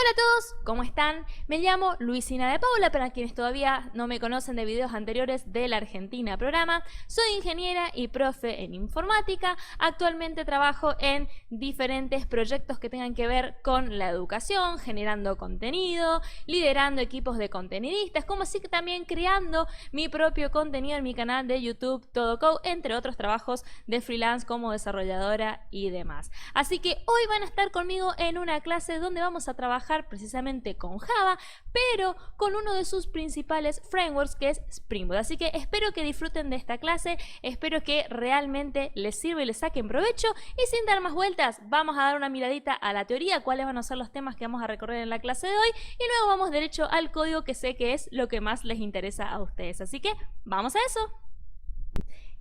Hola a todos, ¿cómo están? Me llamo Luisina de Paula, para quienes todavía no me conocen de videos anteriores de la Argentina Programa. Soy ingeniera y profe en informática. Actualmente trabajo en diferentes proyectos que tengan que ver con la educación, generando contenido, liderando equipos de contenidistas, como así que también creando mi propio contenido en mi canal de YouTube TodoCode, entre otros trabajos de freelance como desarrolladora y demás. Así que hoy van a estar conmigo en una clase donde vamos a trabajar precisamente con Java, pero con uno de sus principales frameworks, que es Spring Boot. Así que espero que disfruten de esta clase, espero que realmente les sirva y les saquen provecho, y sin dar más vueltas vamos a dar una miradita a la teoría, cuáles van a ser los temas que vamos a recorrer en la clase de hoy, y luego vamos derecho al código, que sé que es lo que más les interesa a ustedes. Así que vamos a eso.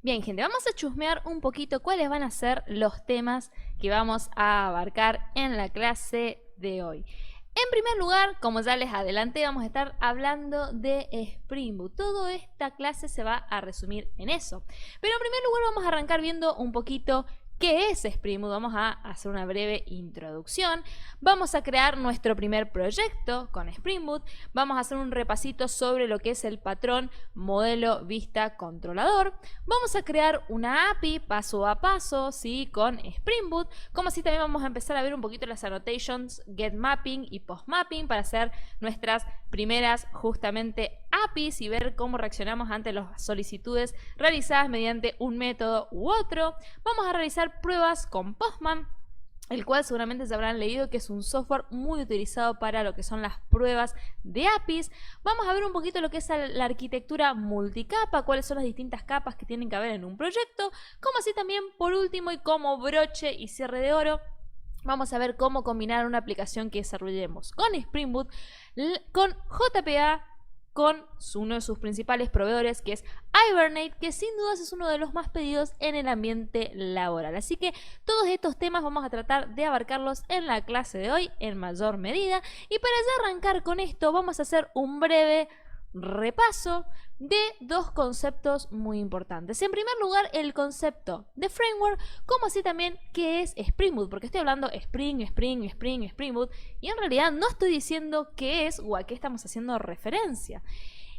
Bien, gente, vamos a chusmear un poquito cuáles van a ser los temas que vamos a abarcar en la clase de hoy. En primer lugar, como ya les adelanté, vamos a estar hablando de Spring Boot. Toda esta clase se va a resumir en eso. Pero en primer lugar vamos a arrancar viendo un poquito ¿qué es Spring Boot? Vamos a hacer una breve introducción. Vamos a crear nuestro primer proyecto con Spring Boot. Vamos a hacer un repasito sobre lo que es el patrón modelo vista controlador. Vamos a crear una API paso a paso, ¿sí? Con Spring Boot. Como así también vamos a empezar a ver un poquito las annotations, get mapping y post mapping para hacer nuestras primeras justamente APIs y ver cómo reaccionamos ante las solicitudes realizadas mediante un método u otro. Vamos a realizar pruebas con Postman, el cual seguramente se habrán leído que es un software muy utilizado para lo que son las pruebas de APIs. Vamos a ver un poquito lo que es la arquitectura multicapa, cuáles son las distintas capas que tienen que haber en un proyecto, como así también por último y como broche y cierre de oro, vamos a ver cómo combinar una aplicación que desarrollemos con Spring Boot, con JPA, con uno de sus principales proveedores, que es Hibernate, que sin dudas es uno de los más pedidos en el ambiente laboral. Así que todos estos temas vamos a tratar de abarcarlos en la clase de hoy en mayor medida. Y para ya arrancar con esto, vamos a hacer un breve repaso de dos conceptos muy importantes. En primer lugar, el concepto de framework, como así también qué es Spring Boot, porque estoy hablando Spring Boot, y en realidad no estoy diciendo qué es o a qué estamos haciendo referencia.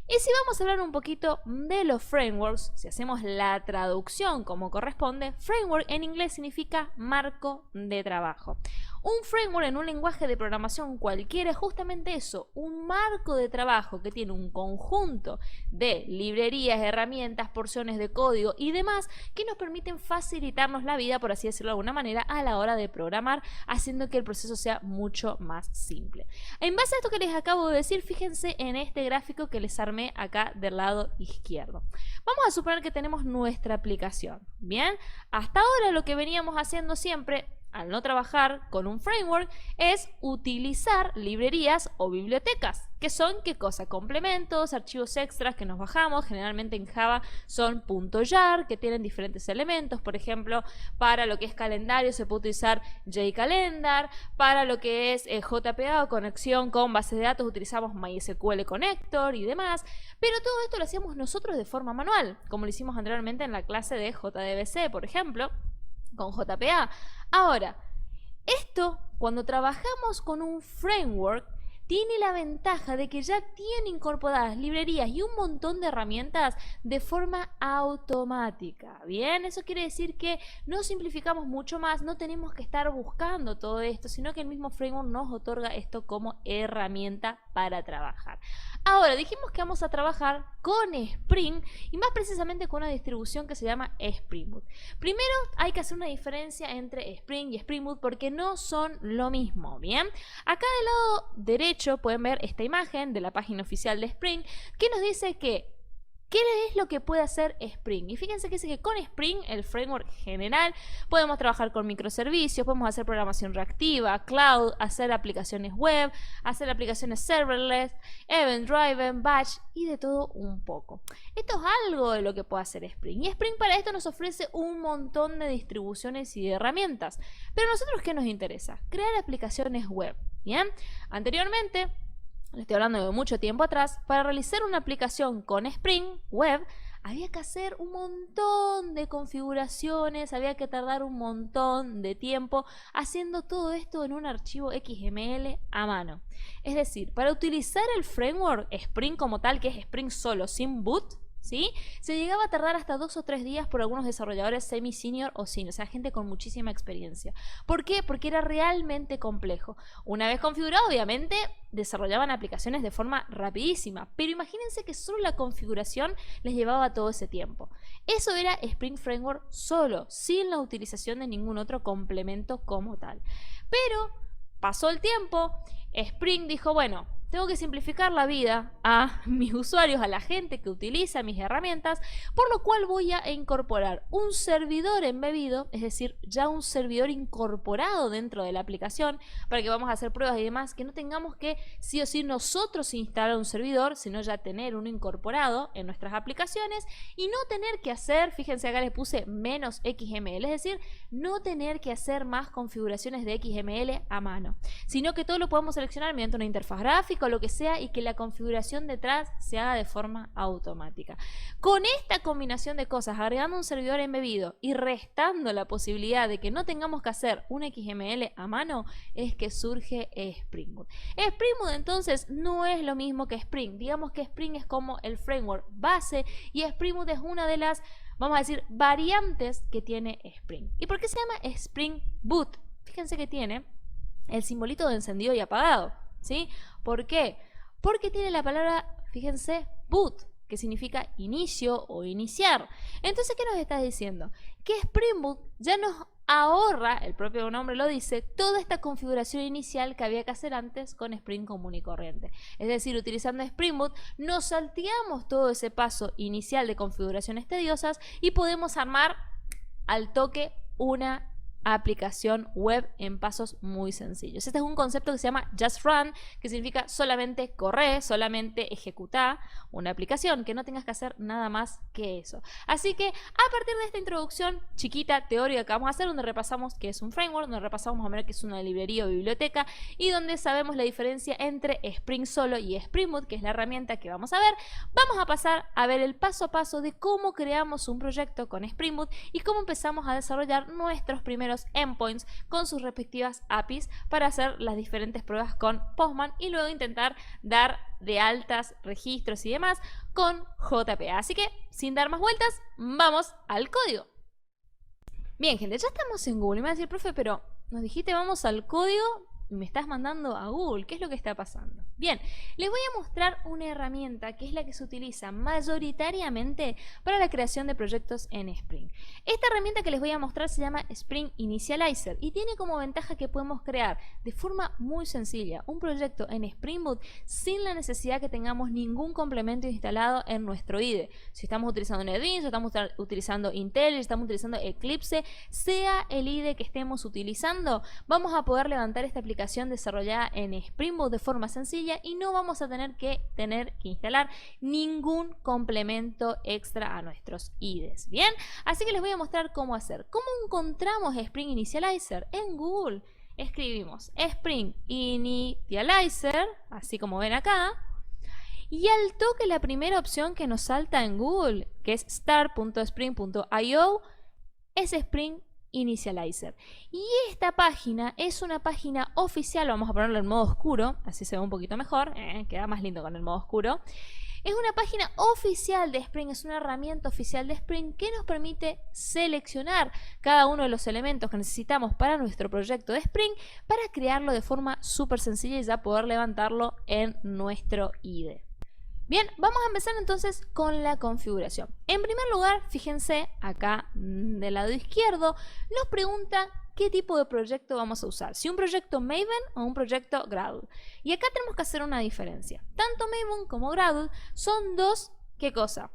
Y si vamos a hablar un poquito de los frameworks, si hacemos la traducción como corresponde, framework en inglés significa marco de trabajo. Un framework en un lenguaje de programación cualquiera es justamente eso, un marco de trabajo que tiene un conjunto de librerías, herramientas, porciones de código y demás que nos permiten facilitarnos la vida, por así decirlo de alguna manera, a la hora de programar, haciendo que el proceso sea mucho más simple. En base a esto que les acabo de decir, fíjense en este gráfico que les armé acá del lado izquierdo. Vamos a suponer que tenemos nuestra aplicación. Bien, hasta ahora lo que veníamos haciendo siempre, al no trabajar con un framework, es utilizar librerías o bibliotecas, que son, ¿qué cosa? Complementos, archivos extras que nos bajamos, generalmente en Java son .jar, que tienen diferentes elementos. Por ejemplo, para lo que es calendario se puede utilizar JCalendar, para lo que es JPA o conexión con bases de datos utilizamos MySQL Connector y demás, pero todo esto lo hacíamos nosotros de forma manual, como lo hicimos anteriormente en la clase de JDBC, por ejemplo, con JPA. Ahora, esto, cuando trabajamos con un framework, tiene la ventaja de que ya tiene incorporadas librerías y un montón de herramientas de forma automática. Bien, eso quiere decir que nos simplificamos mucho más, no tenemos que estar buscando todo esto, sino que el mismo framework nos otorga esto como herramienta para trabajar. Ahora, dijimos que vamos a trabajar con Spring y más precisamente con una distribución que se llama Spring Boot. Primero hay que hacer una diferencia entre Spring y Spring Boot porque no son lo mismo, ¿bien? Acá del lado derecho pueden ver esta imagen de la página oficial de Spring que nos dice que ¿qué es lo que puede hacer Spring? Y fíjense que dice que con Spring, el framework general, podemos trabajar con microservicios, podemos hacer programación reactiva, cloud, hacer aplicaciones web, hacer aplicaciones serverless, event driven, batch y de todo un poco. Esto es algo de lo que puede hacer Spring. Y Spring para esto nos ofrece un montón de distribuciones y de herramientas. Pero a nosotros, ¿qué nos interesa? Crear aplicaciones web. Bien, anteriormente, le estoy hablando de mucho tiempo atrás, para realizar una aplicación con Spring Web, había que hacer un montón de configuraciones, había que tardar un montón de tiempo haciendo todo esto en un archivo XML a mano. Es decir, para utilizar el framework Spring como tal, que es Spring solo, sin boot, ¿sí? Se llegaba a tardar hasta 2 o 3 días por algunos desarrolladores semi-senior o senior, o sea, gente con muchísima experiencia. ¿Por qué? Porque era realmente complejo. Una vez configurado, obviamente, desarrollaban aplicaciones de forma rapidísima, pero imagínense que solo la configuración les llevaba todo ese tiempo. Eso era Spring Framework solo, sin la utilización de ningún otro complemento como tal. Pero pasó el tiempo, Spring dijo, bueno, tengo que simplificar la vida a mis usuarios, a la gente que utiliza mis herramientas, por lo cual voy a incorporar un servidor embebido, es decir, ya un servidor incorporado dentro de la aplicación, para que vamos a hacer pruebas y demás, que no tengamos que sí o sí nosotros instalar un servidor, sino ya tener uno incorporado en nuestras aplicaciones y no tener que hacer, fíjense acá les puse menos XML, es decir, no tener que hacer más configuraciones de XML a mano, sino que todo lo podemos seleccionar mediante una interfaz gráfica o lo que sea y que la configuración detrás se haga de forma automática. Con esta combinación de cosas, agregando un servidor embebido y restando la posibilidad de que no tengamos que hacer un XML a mano, es que surge Spring Boot. Spring Boot entonces no es lo mismo que Spring. Digamos que Spring es como el framework base y Spring Boot es una de las, vamos a decir, variantes que tiene Spring. ¿Y por qué se llama Spring Boot? Fíjense que tiene el simbolito de encendido y apagado, ¿sí? ¿Por qué? Porque tiene la palabra, fíjense, boot, que significa inicio o iniciar. Entonces, ¿qué nos está diciendo? Que Spring Boot ya nos ahorra, el propio nombre lo dice, toda esta configuración inicial que había que hacer antes con Spring común y corriente. Es decir, utilizando Spring Boot nos salteamos todo ese paso inicial de configuraciones tediosas y podemos armar al toque una aplicación web en pasos muy sencillos. Este es un concepto que se llama Just Run, que significa solamente correr, solamente ejecutar una aplicación, que no tengas que hacer nada más que eso. Así que a partir de esta introducción chiquita, teórica que vamos a hacer, donde repasamos qué es un framework, donde repasamos más o menos qué es una librería o biblioteca y donde sabemos la diferencia entre Spring Solo y Spring Boot, que es la herramienta que vamos a ver, vamos a pasar a ver el paso a paso de cómo creamos un proyecto con Spring Boot y cómo empezamos a desarrollar nuestros primeros endpoints con sus respectivas APIs para hacer las diferentes pruebas con Postman y luego intentar dar de altas registros y demás con JPA. Así que, sin dar más vueltas, vamos al código. Bien, gente, ya estamos en Google. Y me va a decir, profe, pero nos dijiste vamos al código y me estás mandando a Google. ¿Qué es lo que está pasando? Bien, les voy a mostrar una herramienta que es la que se utiliza mayoritariamente para la creación de proyectos en Spring. Esta herramienta que les voy a mostrar se llama Spring Initializer y tiene como ventaja que podemos crear de forma muy sencilla un proyecto en Spring Boot sin la necesidad que tengamos ningún complemento instalado en nuestro IDE. Si estamos utilizando NetBeans, si estamos utilizando Intel, si estamos utilizando Eclipse, sea el IDE que estemos utilizando, vamos a poder levantar esta aplicación desarrollada en Spring Boot de forma sencilla y no vamos a tener que instalar ningún complemento extra a nuestros IDEs. Bien, así que les voy a mostrar cómo hacer. ¿Cómo encontramos Spring Initializer? En Google escribimos Spring Initializer, así como ven acá, y al toque la primera opción que nos salta en Google, que es start.spring.io, es Spring Initializer. Y esta página es una página oficial, vamos a ponerlo en modo oscuro, así se ve un poquito mejor, queda más lindo con el modo oscuro. Es una página oficial de Spring, es una herramienta oficial de Spring que nos permite seleccionar cada uno de los elementos que necesitamos para nuestro proyecto de Spring para crearlo de forma súper sencilla y ya poder levantarlo en nuestro IDE. Bien, vamos a empezar entonces con la configuración. En primer lugar, fíjense acá del lado izquierdo, nos pregunta qué tipo de proyecto vamos a usar, si un proyecto Maven o un proyecto Gradle. Y acá tenemos que hacer una diferencia. Tanto Maven como Gradle son dos, ¿qué cosa?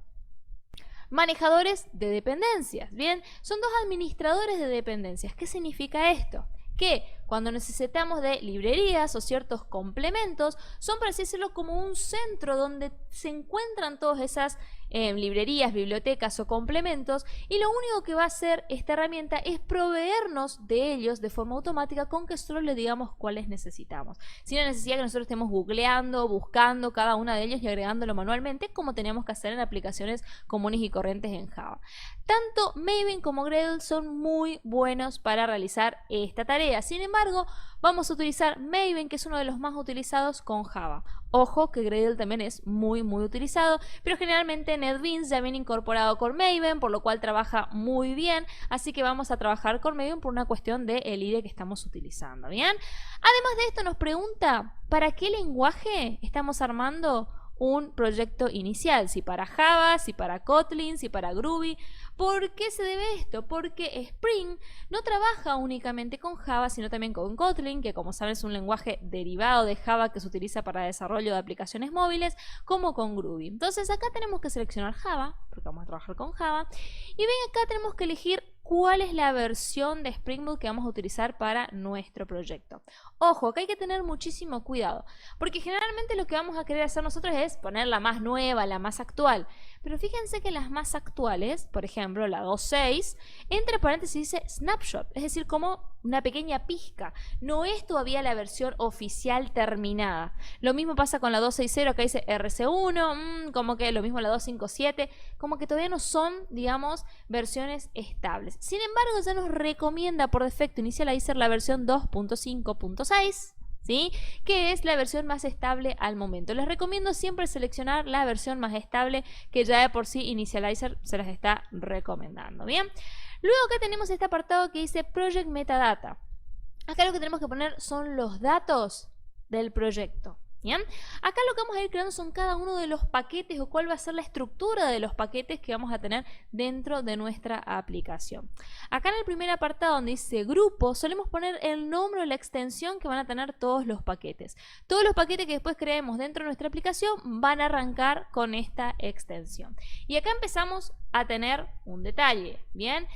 Manejadores de dependencias, ¿bien? Son dos administradores de dependencias. ¿Qué significa esto? Que cuando necesitamos de librerías o ciertos complementos, son, por así decirlo, como un centro donde se encuentran todas esas librerías, bibliotecas o complementos, y lo único que va a hacer esta herramienta es proveernos de ellos de forma automática con que solo le digamos cuáles necesitamos, sin la necesidad que nosotros estemos googleando, buscando cada una de ellos y agregándolo manualmente como tenemos que hacer en aplicaciones comunes y corrientes en Java. Tanto Maven como Gradle son muy buenos para realizar esta tarea. Sin embargo, vamos a utilizar Maven, que es uno de los más utilizados con Java. Ojo que Gradle también es muy utilizado, pero generalmente NetBeans ya viene incorporado con Maven, por lo cual trabaja muy bien, así que vamos a trabajar con Maven por una cuestión del IDE que estamos utilizando, ¿bien? Además de esto nos pregunta, ¿para qué lenguaje estamos armando un proyecto inicial? Si para Java, si para Kotlin, si para Groovy. ¿Por qué se debe esto? Porque Spring no trabaja únicamente con Java, sino también con Kotlin, que como saben es un lenguaje derivado de Java que se utiliza para desarrollo de aplicaciones móviles, como con Groovy. Entonces acá tenemos que seleccionar Java, porque vamos a trabajar con Java, y ven acá tenemos que elegir cuál es la versión de Spring Boot que vamos a utilizar para nuestro proyecto. Ojo, que hay que tener muchísimo cuidado, porque generalmente lo que vamos a querer hacer nosotros es poner la más nueva, la más actual. Pero fíjense que las más actuales, por ejemplo la 2.6, entre paréntesis dice snapshot, es decir, como una pequeña pizca. No es todavía la versión oficial terminada. Lo mismo pasa con la 2.6.0, que dice RC1, como que lo mismo la 2.5.7, como que todavía no son, digamos, versiones estables. Sin embargo, ya nos recomienda por defecto inicializar la versión 2.5.6, ¿sí? Que es la versión más estable al momento. Les recomiendo siempre seleccionar la versión más estable, que ya de por sí Initializer se las está recomendando, ¿bien? Luego acá tenemos este apartado que dice Project Metadata. Acá lo que tenemos que poner son los datos del proyecto. ¿Bien? Acá lo que vamos a ir creando son cada uno de los paquetes o cuál va a ser la estructura de los paquetes que vamos a tener dentro de nuestra aplicación. Acá en el primer apartado donde dice grupo, solemos poner el nombre o la extensión que van a tener todos los paquetes. Todos los paquetes que después creemos dentro de nuestra aplicación van a arrancar con esta extensión. Y acá empezamos a tener un detalle, ¿bien?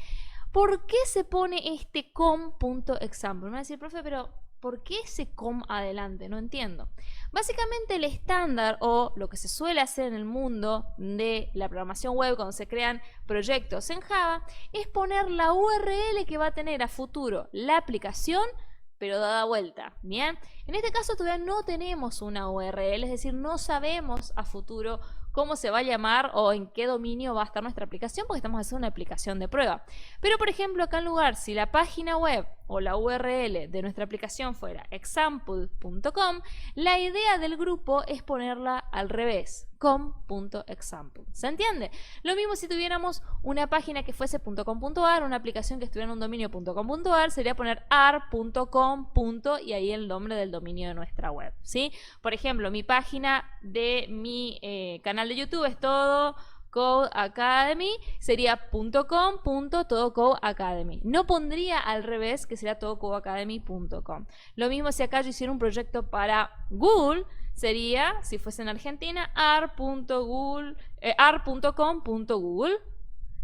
¿Por qué se pone este com.example? Me va a decir, profe, pero ¿por qué ese com adelante? No entiendo. Básicamente el estándar o lo que se suele hacer en el mundo de la programación web cuando se crean proyectos en Java es poner la URL que va a tener a futuro la aplicación, pero dada vuelta, ¿bien? En este caso todavía no tenemos una URL, es decir, no sabemos a futuro cómo se va a llamar o en qué dominio va a estar nuestra aplicación, porque estamos haciendo una aplicación de prueba. Pero por ejemplo acá en lugar, si la página web o la URL de nuestra aplicación fuera example.com, la idea del grupo es ponerla al revés, com.example. ¿Se entiende? Lo mismo si tuviéramos una página que fuese .com.ar, una aplicación que estuviera en un dominio .com.ar, sería poner ar.com. y ahí el nombre del dominio de nuestra web, ¿sí? Por ejemplo, mi página de mi canal de YouTube es todo Code Academy, sería .com.todocodeacademy. No pondría al revés, que sería todocodeacademy.com. Lo mismo si acá yo hiciera un proyecto para Google, sería, si fuese en Argentina, ar.com.google.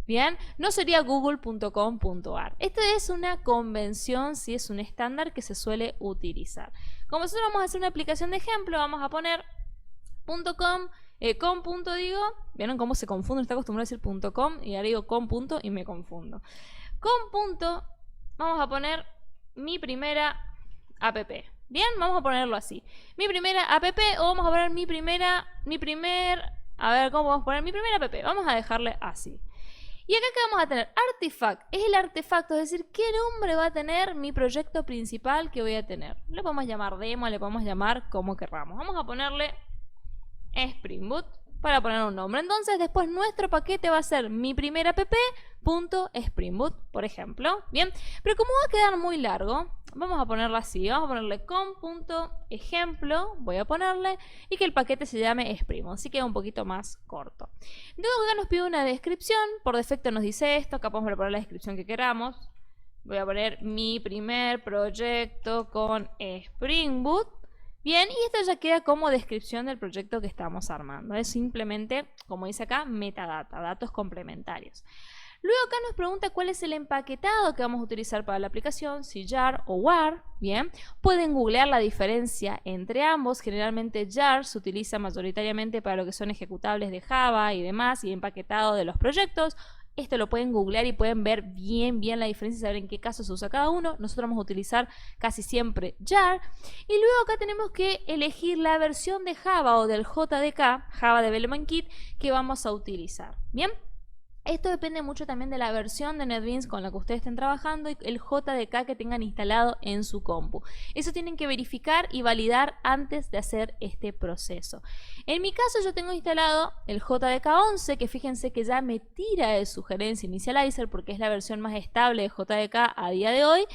Bien, no sería google.com.ar. Esto es una convención, sí, es un estándar que se suele utilizar. Como nosotros vamos a hacer una aplicación de ejemplo, vamos a poner .com, digo, ¿vieron cómo se confunde? Está acostumbrado a decir .com y ahora digo com. Y me confundo. Vamos a poner mi primera app. Bien, vamos a ponerlo así. Mi primera app o vamos a poner mi primera app. Vamos a dejarle así. Y acá que vamos a tener artifact, es el artefacto, es decir, qué nombre va a tener mi proyecto principal que voy a tener. Le podemos llamar demo, le podemos llamar como querramos. Vamos a ponerle Spring Boot para poner un nombre. Entonces después nuestro paquete va a ser mi primera app.spring boot, por ejemplo. Bien, pero como va a quedar muy largo, vamos a ponerlo así. Vamos a ponerle com.ejemplo, voy a ponerle, y que el paquete se llame Spring Boot, así queda un poquito más corto. Luego acá nos pide una descripción, por defecto nos dice esto, acá podemos poner la descripción que queramos. Voy a poner mi primer proyecto con Spring Boot. Bien, y esto ya queda como descripción del proyecto que estamos armando. Es simplemente, como dice acá, metadata, datos complementarios. Luego acá nos pregunta cuál es el empaquetado que vamos a utilizar para la aplicación, si jar o war. Bien, pueden googlear la diferencia entre ambos. Generalmente jar se utiliza mayoritariamente para lo que son ejecutables de Java y demás, y empaquetado de los proyectos. Esto lo pueden googlear y pueden ver bien la diferencia y saber en qué caso se usa cada uno. Nosotros vamos a utilizar casi siempre jar. Y luego acá tenemos que elegir la versión de Java o del JDK, Java Development Kit, que vamos a utilizar. Bien. Esto depende mucho también de la versión de NetBeans con la que ustedes estén trabajando y el JDK que tengan instalado en su compu. Eso tienen que verificar y validar antes de hacer este proceso. En mi caso yo tengo instalado el JDK 11, que fíjense que ya me tira de sugerencia Initializer porque es la versión más estable de JDK a día de hoy.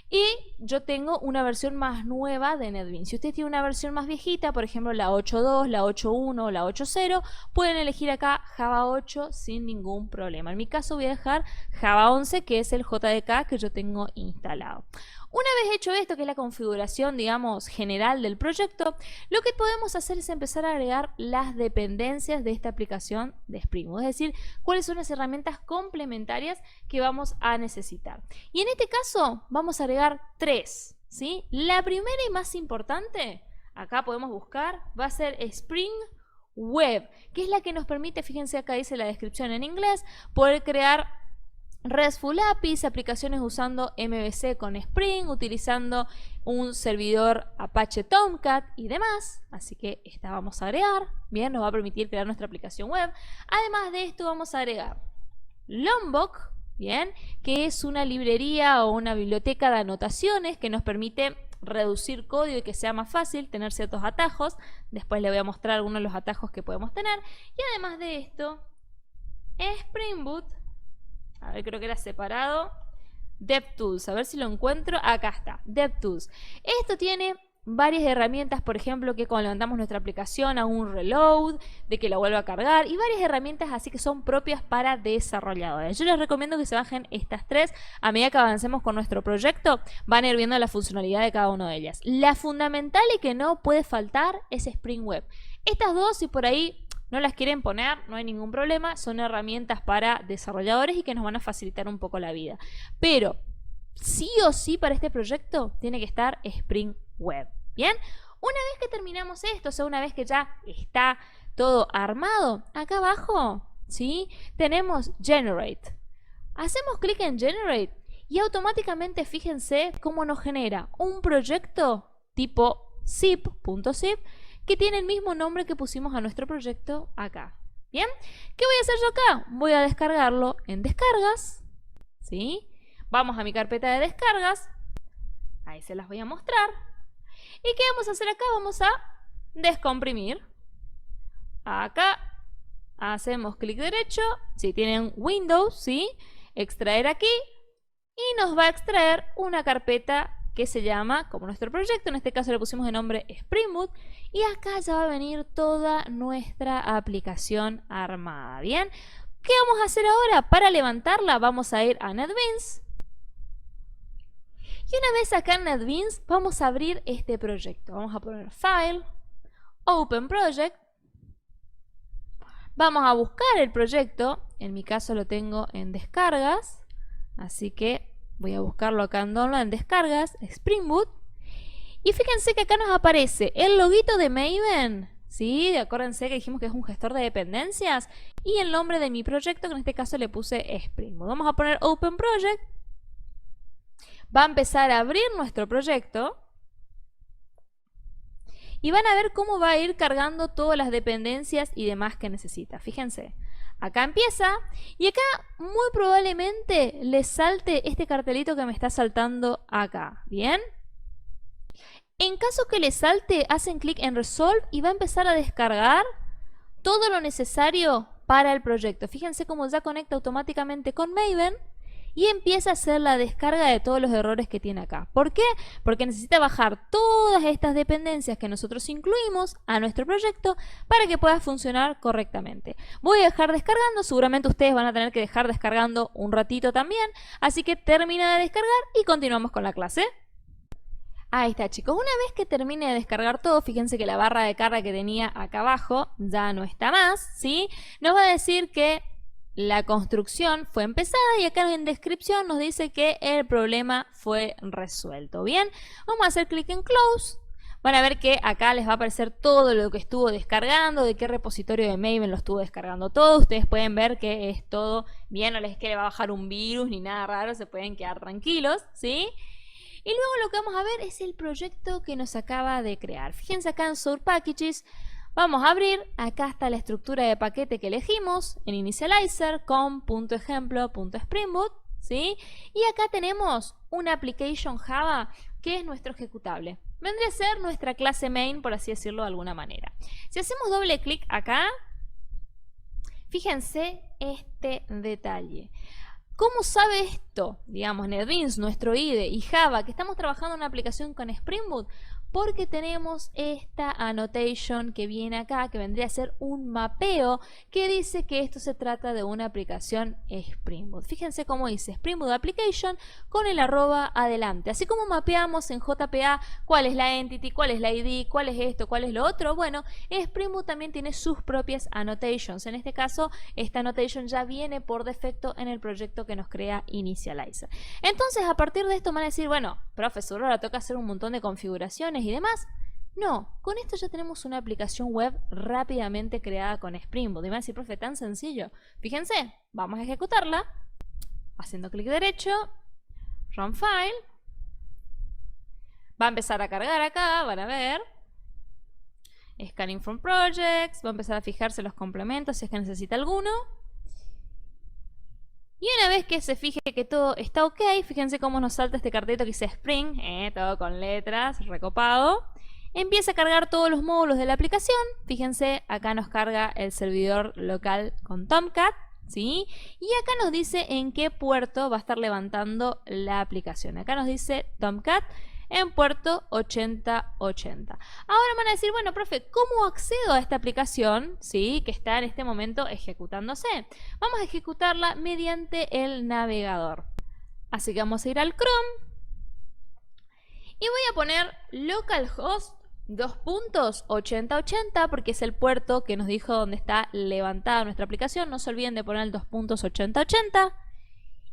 Y yo tengo una versión más nueva de NetBeans. Si ustedes tienen una versión más viejita, por ejemplo la 8.2, la 8.1 o la 8.0, pueden elegir acá Java 8 sin ningún problema. En mi caso voy a dejar Java 11, que es el JDK que yo tengo instalado. Una vez hecho esto, que es la configuración, digamos, general del proyecto, lo que podemos hacer es empezar a agregar las dependencias de esta aplicación de Spring Boot, es decir, cuáles son las herramientas complementarias que vamos a necesitar. Y en este caso vamos a agregar 3, ¿sí? La primera y más importante, acá podemos buscar, va a ser Spring Web, que es la que nos permite, fíjense acá dice la descripción en inglés, poder crear RESTful APIs, aplicaciones usando MVC con Spring, utilizando un servidor Apache Tomcat y demás. Así que esta vamos a agregar. Bien, nos va a permitir crear nuestra aplicación web. Además de esto vamos a agregar Lombok, bien, que es una librería o una biblioteca de anotaciones que nos permite reducir código y que sea más fácil tener ciertos atajos. Después les voy a mostrar algunos de los atajos que podemos tener. Y además de esto, Spring Boot, a ver, creo que era separado, DevTools, a ver si lo encuentro, acá está, DevTools. Esto tiene varias herramientas, por ejemplo, que cuando levantamos nuestra aplicación a un reload, de que la vuelva a cargar, y varias herramientas así que son propias para desarrolladores. Yo les recomiendo que se bajen estas 3, a medida que avancemos con nuestro proyecto, van a ir viendo la funcionalidad de cada una de ellas. La fundamental y que no puede faltar es Spring Web. Estas dos, si por ahí no las quieren poner, no hay ningún problema, son herramientas para desarrolladores y que nos van a facilitar un poco la vida. Pero sí o sí para este proyecto tiene que estar Spring Web. Bien, una vez que terminamos esto, o sea, una vez que ya está todo armado, acá abajo, ¿sí? Tenemos Generate. Hacemos clic en Generate y automáticamente fíjense cómo nos genera un proyecto tipo zip.zip que tiene el mismo nombre que pusimos a nuestro proyecto acá. ¿Bien? ¿Qué voy a hacer yo acá? Voy a descargarlo en descargas, ¿sí? Vamos a mi carpeta de descargas, ahí se las voy a mostrar. ¿Y qué vamos a hacer acá? Vamos a descomprimir. Acá hacemos clic derecho, si tienen Windows, ¿sí? Extraer aquí y nos va a extraer una carpeta que se llama, como nuestro proyecto, en este caso le pusimos de nombre Spring Boot, y acá ya va a venir toda nuestra aplicación armada. Bien, ¿qué vamos a hacer ahora? Para levantarla vamos a ir a NetBeans, y una vez acá en NetBeans vamos a abrir este proyecto. Vamos a poner File, Open Project, vamos a buscar el proyecto, en mi caso lo tengo en descargas, así que voy a buscarlo acá en Download, en descargas, Spring Boot. Y fíjense que acá nos aparece el loguito de Maven, ¿sí? Acuérdense que dijimos que es un gestor de dependencias. Y el nombre de mi proyecto, que en este caso le puse Spring Boot. Vamos a poner Open Project. Va a empezar a abrir nuestro proyecto. Y van a ver cómo va a ir cargando todas las dependencias y demás que necesita. Fíjense. Acá empieza y acá muy probablemente les salte este cartelito que me está saltando acá. ¿Bien? En caso que les salte, hacen clic en Resolve y va a empezar a descargar todo lo necesario para el proyecto. Fíjense cómo ya conecta automáticamente con Maven y empieza a hacer la descarga de todos los errores que tiene acá. ¿Por qué? Porque necesita bajar todas estas dependencias que nosotros incluimos a nuestro proyecto para que pueda funcionar correctamente. Voy a dejar descargando, seguramente ustedes van a tener que dejar descargando un ratito también, así que termina de descargar y continuamos con la clase. Ahí está, chicos. Una vez que termine de descargar todo, fíjense que la barra de carga que tenía acá abajo ya no está más, ¿sí? Nos va a decir que la construcción fue empezada y acá en descripción nos dice que el problema fue resuelto. Bien, vamos a hacer clic en Close. Van a ver que acá les va a aparecer todo lo que estuvo descargando, de qué repositorio de Maven lo estuvo descargando todo. Ustedes pueden ver que es todo bien, no les quiere bajar un virus ni nada raro, se pueden quedar tranquilos, ¿sí? Y luego lo que vamos a ver es el proyecto que nos acaba de crear. Fíjense acá en Source Packages, vamos a abrir, acá está la estructura de paquete que elegimos, en Initializer, com.ejemplo.spring boot, ¿sí? Y acá tenemos una application Java que es nuestro ejecutable. Vendría a ser nuestra clase main, por así decirlo de alguna manera. Si hacemos doble clic acá, fíjense este detalle. ¿Cómo sabe esto? Digamos, NetBeans, nuestro IDE y Java, que estamos trabajando en una aplicación con Spring Boot, porque tenemos esta annotation que viene acá, que vendría a ser un mapeo, que dice que esto se trata de una aplicación Spring Boot. Fíjense cómo dice Spring Boot Application con el arroba adelante. Así como mapeamos en JPA cuál es la entity, cuál es la ID, cuál es esto, cuál es lo otro, bueno, Spring Boot también tiene sus propias annotations. En este caso, esta annotation ya viene por defecto en el proyecto que nos crea Initializer. Entonces, a partir de esto van a decir, bueno, profesor, ahora toca hacer un montón de configuraciones y demás. No, con esto ya tenemos una aplicación web rápidamente creada con Spring Boot. Y me van a decir, profe, tan sencillo. Fíjense, vamos a ejecutarla haciendo clic derecho, Run File. Va a empezar a cargar acá, van a ver. Scanning from Projects, va a empezar a fijarse los complementos si es que necesita alguno. Y una vez que se fije que todo está ok, fíjense cómo nos salta este cartelito que dice Spring, todo con letras, recopado. Empieza a cargar todos los módulos de la aplicación. Fíjense, acá nos carga el servidor local con Tomcat, ¿sí? Y acá nos dice en qué puerto va a estar levantando la aplicación. Acá nos dice Tomcat en puerto 8080. Ahora van a decir, bueno, profe, ¿cómo accedo a esta aplicación? ¿Sí? Que está en este momento ejecutándose. Vamos a ejecutarla mediante el navegador. Así que vamos a ir al Chrome. Y voy a poner localhost 2.8080 porque es el puerto que nos dijo dónde está levantada nuestra aplicación. No se olviden de poner el 2.8080.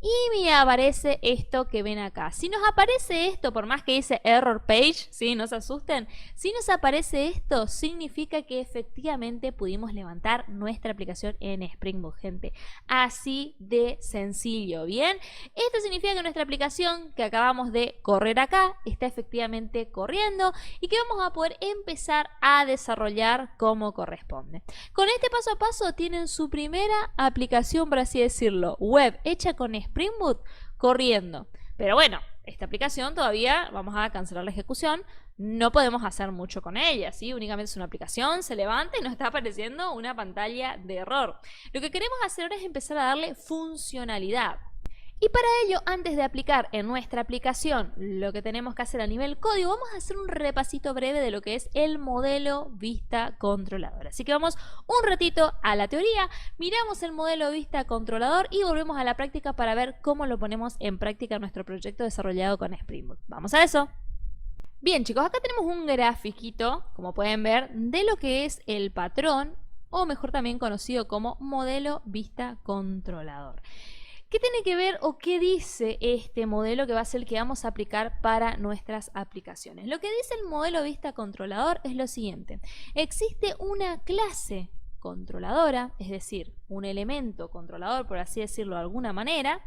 Y me aparece esto que ven acá. Si nos aparece esto, por más que dice error page, ¿sí? No se asusten. Si nos aparece esto, significa que efectivamente pudimos levantar nuestra aplicación en Spring Boot, gente. Así de sencillo, ¿bien? Esto significa que nuestra aplicación que acabamos de correr acá está efectivamente corriendo y que vamos a poder empezar a desarrollar como corresponde. Con este paso a paso tienen su primera aplicación, por así decirlo, web hecha con Spring Boot corriendo. Pero bueno, esta aplicación todavía vamos a cancelar la ejecución. No podemos hacer mucho con ella, ¿sí? Únicamente es una aplicación, se levanta y nos está apareciendo una pantalla de error. Lo que queremos hacer ahora es empezar a darle funcionalidad. Y para ello, antes de aplicar en nuestra aplicación lo que tenemos que hacer a nivel código, vamos a hacer un repasito breve de lo que es el modelo vista controlador. Así que vamos un ratito a la teoría, miramos el modelo vista controlador y volvemos a la práctica para ver cómo lo ponemos en práctica en nuestro proyecto desarrollado con Spring Boot. ¡Vamos a eso! Bien, chicos, acá tenemos un grafiquito, como pueden ver, de lo que es el patrón, o mejor también conocido como modelo vista controlador. ¿Qué tiene que ver o qué dice este modelo que va a ser el que vamos a aplicar para nuestras aplicaciones? Lo que dice el modelo vista controlador es lo siguiente. Existe una clase controladora, es decir, un elemento controlador, por así decirlo de alguna manera,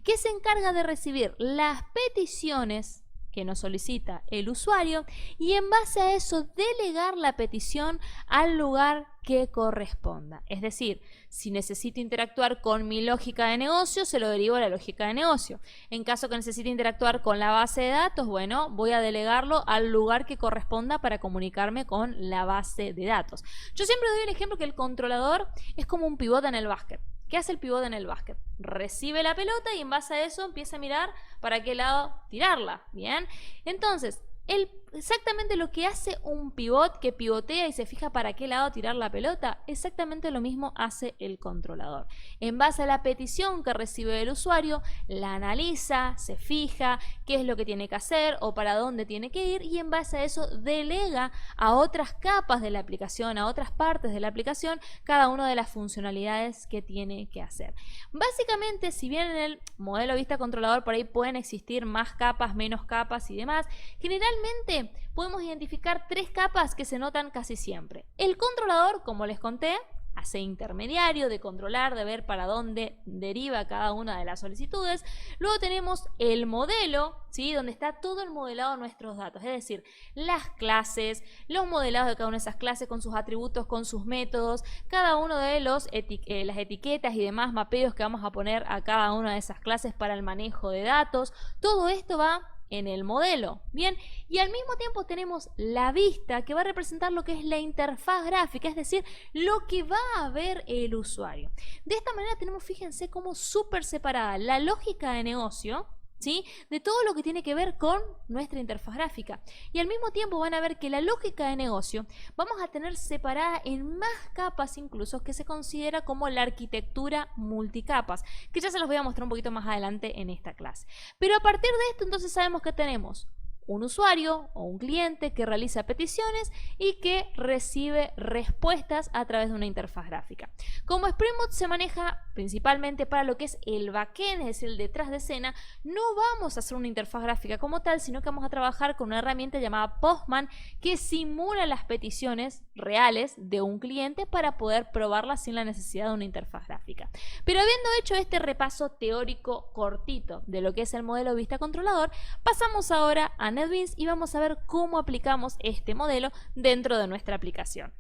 que se encarga de recibir las peticiones que nos solicita el usuario y en base a eso delegar la petición al lugar que corresponda. Es decir, si necesito interactuar con mi lógica de negocio, se lo derivo a la lógica de negocio. En caso que necesite interactuar con la base de datos, bueno, voy a delegarlo al lugar que corresponda para comunicarme con la base de datos. Yo siempre doy el ejemplo que el controlador es como un pivot en el básquet. ¿Qué hace el pivot en el básquet? Recibe la pelota y en base a eso empieza a mirar para qué lado tirarla. Bien, entonces el exactamente lo que hace un pivot que pivotea y se fija para qué lado tirar la pelota, exactamente lo mismo hace el controlador. En base a la petición que recibe el usuario, la analiza, se fija qué es lo que tiene que hacer o para dónde tiene que ir, y en base a eso delega a otras capas de la aplicación, a otras partes de la aplicación, cada una de las funcionalidades que tiene que hacer. Básicamente, si bien en el modelo vista controlador por ahí pueden existir más capas, menos capas y demás, generalmente podemos identificar 3 capas que se notan casi siempre. El controlador, como les conté, hace intermediario de controlar, de ver para dónde deriva cada una de las solicitudes. Luego tenemos el modelo, ¿sí? Donde está todo el modelado de nuestros datos, es decir, las clases, los modelados de cada una de esas clases con sus atributos, con sus métodos, cada uno de las etiquetas y demás mapeos que vamos a poner a cada una de esas clases para el manejo de datos. Todo esto va en el modelo, bien, y al mismo tiempo tenemos la vista, que va a representar lo que es la interfaz gráfica, es decir, lo que va a ver el usuario. De esta manera tenemos, fíjense, como súper separada la lógica de negocio, ¿sí? De todo lo que tiene que ver con nuestra interfaz gráfica, y al mismo tiempo van a ver que la lógica de negocio vamos a tener separada en más capas, incluso, que se considera como la arquitectura multicapas, que ya se los voy a mostrar un poquito más adelante en esta clase. Pero a partir de esto entonces sabemos que tenemos un usuario o un cliente que realiza peticiones y que recibe respuestas a través de una interfaz gráfica. Como Spring Boot se maneja principalmente para lo que es el backend, es decir, el detrás de escena, no vamos a hacer una interfaz gráfica como tal, sino que vamos a trabajar con una herramienta llamada Postman que simula las peticiones reales de un cliente para poder probarlas sin la necesidad de una interfaz gráfica. Pero habiendo hecho este repaso teórico cortito de lo que es el modelo vista controlador, pasamos ahora a NetBeans y vamos a ver cómo aplicamos este modelo dentro de nuestra aplicación.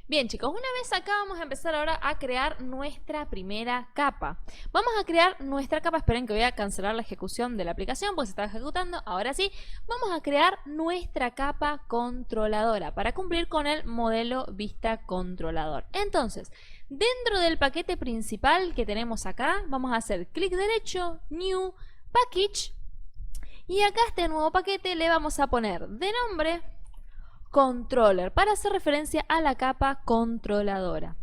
Bien, chicos, una vez acá vamos a empezar ahora a crear nuestra primera capa. Vamos a crear nuestra capa, esperen que voy a cancelar la ejecución de la aplicación porque se está ejecutando. Ahora sí, vamos a crear nuestra capa controladora para cumplir con el modelo vista controlador. Entonces, dentro del paquete principal que tenemos acá, vamos a hacer clic derecho, New, Package, y acá a este nuevo paquete le vamos a poner de nombre Controller para hacer referencia a la capa controladora.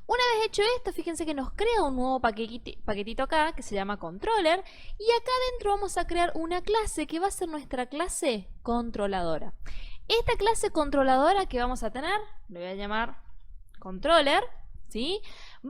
Una vez hecho esto, fíjense que nos crea un nuevo paquetito acá que se llama Controller, y acá dentro vamos a crear una clase que va a ser nuestra clase controladora. Esta clase controladora que vamos a tener, le voy a llamar Controller, ¿sí?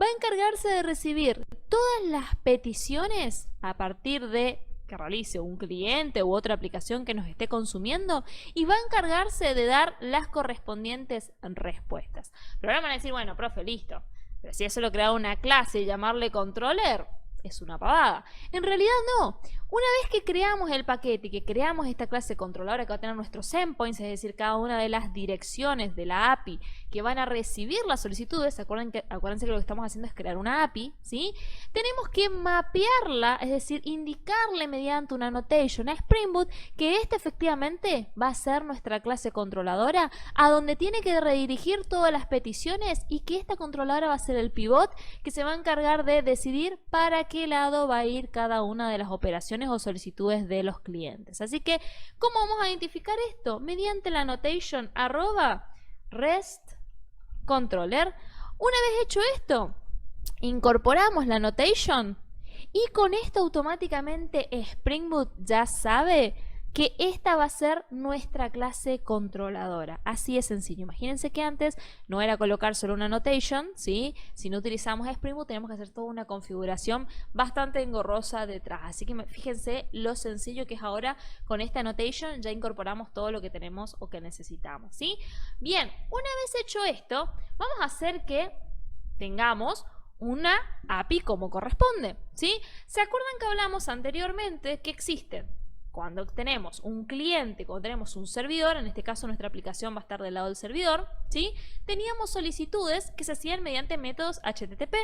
Va a encargarse de recibir todas las peticiones a partir de que realice un cliente u otra aplicación que nos esté consumiendo, y va a encargarse de dar las correspondientes respuestas. Pero ahora van a decir, bueno, profe, listo, pero si eso lo crea una clase y llamarle controller, es una pavada. En realidad no. Una vez que creamos el paquete y que creamos esta clase controladora que va a tener nuestros endpoints, es decir, cada una de las direcciones de la API que van a recibir las solicitudes, acuérdense que lo que estamos haciendo es crear una API, ¿sí? Tenemos que mapearla, es decir, indicarle mediante una annotation a Spring Boot que esta efectivamente va a ser nuestra clase controladora, a donde tiene que redirigir todas las peticiones, y que esta controladora va a ser el pivot que se va a encargar de decidir para qué lado va a ir cada una de las operaciones o solicitudes de los clientes. Así que, ¿cómo vamos a identificar esto? Mediante la annotation @REST controller. Una vez hecho esto, incorporamos la annotation, y con esto automáticamente Spring Boot ya sabe que esta va a ser nuestra clase controladora. Así de sencillo. Imagínense que antes no era colocar solo una annotation, ¿sí? Si no utilizamos Spring Boot tenemos que hacer toda una configuración bastante engorrosa detrás. Así que fíjense lo sencillo que es ahora. Con esta annotation ya incorporamos todo lo que tenemos o que necesitamos, ¿sí? Bien, una vez hecho esto, vamos a hacer que tengamos una API como corresponde, ¿sí? ¿Se acuerdan que hablamos anteriormente que existen? Cuando tenemos un cliente, cuando tenemos un servidor, en este caso nuestra aplicación va a estar del lado del servidor, ¿sí? Teníamos solicitudes que se hacían mediante métodos HTTP.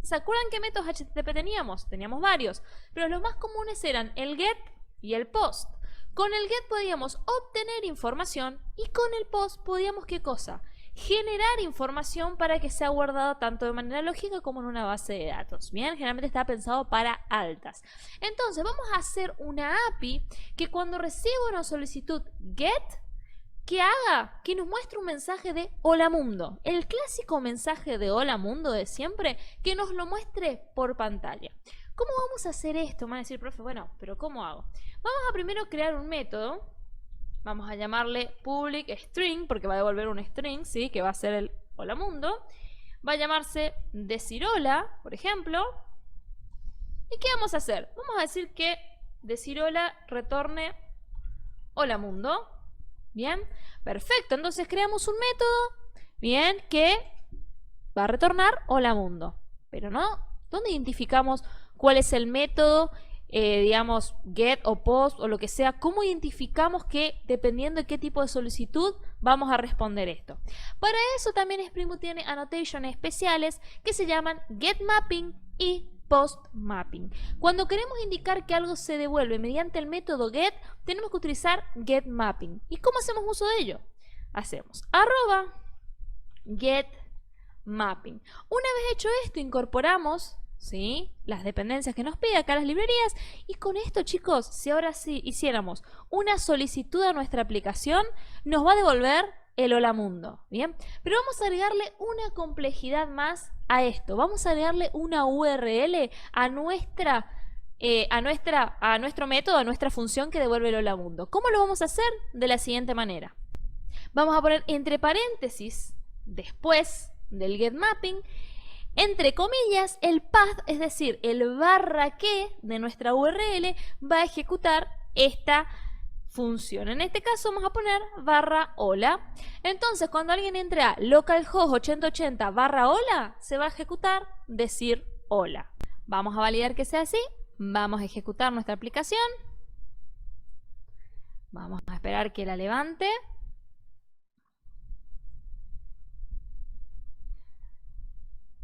¿Se acuerdan qué métodos HTTP teníamos? Teníamos varios, pero los más comunes eran el GET y el POST. Con el GET podíamos obtener información y con el POST podíamos, ¿qué cosa? generar información para que sea guardada tanto de manera lógica como en una base de datos. Bien, generalmente está pensado para altas. Entonces vamos a hacer una API que cuando reciba una solicitud GET, que haga, que nos muestre un mensaje de hola mundo. El clásico mensaje de hola mundo de siempre, que nos lo muestre por pantalla. ¿Cómo vamos a hacer esto? Me van a decir, profe, bueno, pero ¿cómo hago? Vamos a primero crear un método. Vamos a llamarle public string, porque va a devolver un string, ¿sí? Que va a ser el hola mundo. Va a llamarse decir hola, por ejemplo. ¿Y qué vamos a hacer? Vamos a decir que decir hola retorne hola mundo. Bien, perfecto. Entonces creamos un método, bien, que va a retornar hola mundo. Pero no, ¿dónde identificamos cuál es el método? Digamos, get o post o lo que sea. ¿Cómo identificamos que dependiendo de qué tipo de solicitud vamos a responder esto? Para eso también Spring Boot tiene annotations especiales que se llaman getMapping y postMapping. Cuando queremos indicar que algo se devuelve mediante el método get, tenemos que utilizar getMapping. ¿Y cómo hacemos uso de ello? Hacemos @getMapping. Una vez hecho esto, incorporamos, ¿sí?, las dependencias que nos pide acá las librerías, y con esto, chicos, si ahora sí hiciéramos una solicitud a nuestra aplicación, nos va a devolver el hola mundo, ¿bien? Pero vamos a agregarle una complejidad más a esto. Vamos a agregarle una URL a nuestro método, a nuestra función que devuelve el hola mundo. ¿Cómo lo vamos a hacer? De la siguiente manera. Vamos a poner entre paréntesis, después del getMapping, entre comillas, el path, es decir, el barra que de nuestra URL va a ejecutar esta función. En este caso vamos a poner barra hola. Entonces, cuando alguien entre a localhost 8080 barra hola, se va a ejecutar decir hola. Vamos a validar que sea así. Vamos a ejecutar nuestra aplicación. Vamos a esperar que la levante.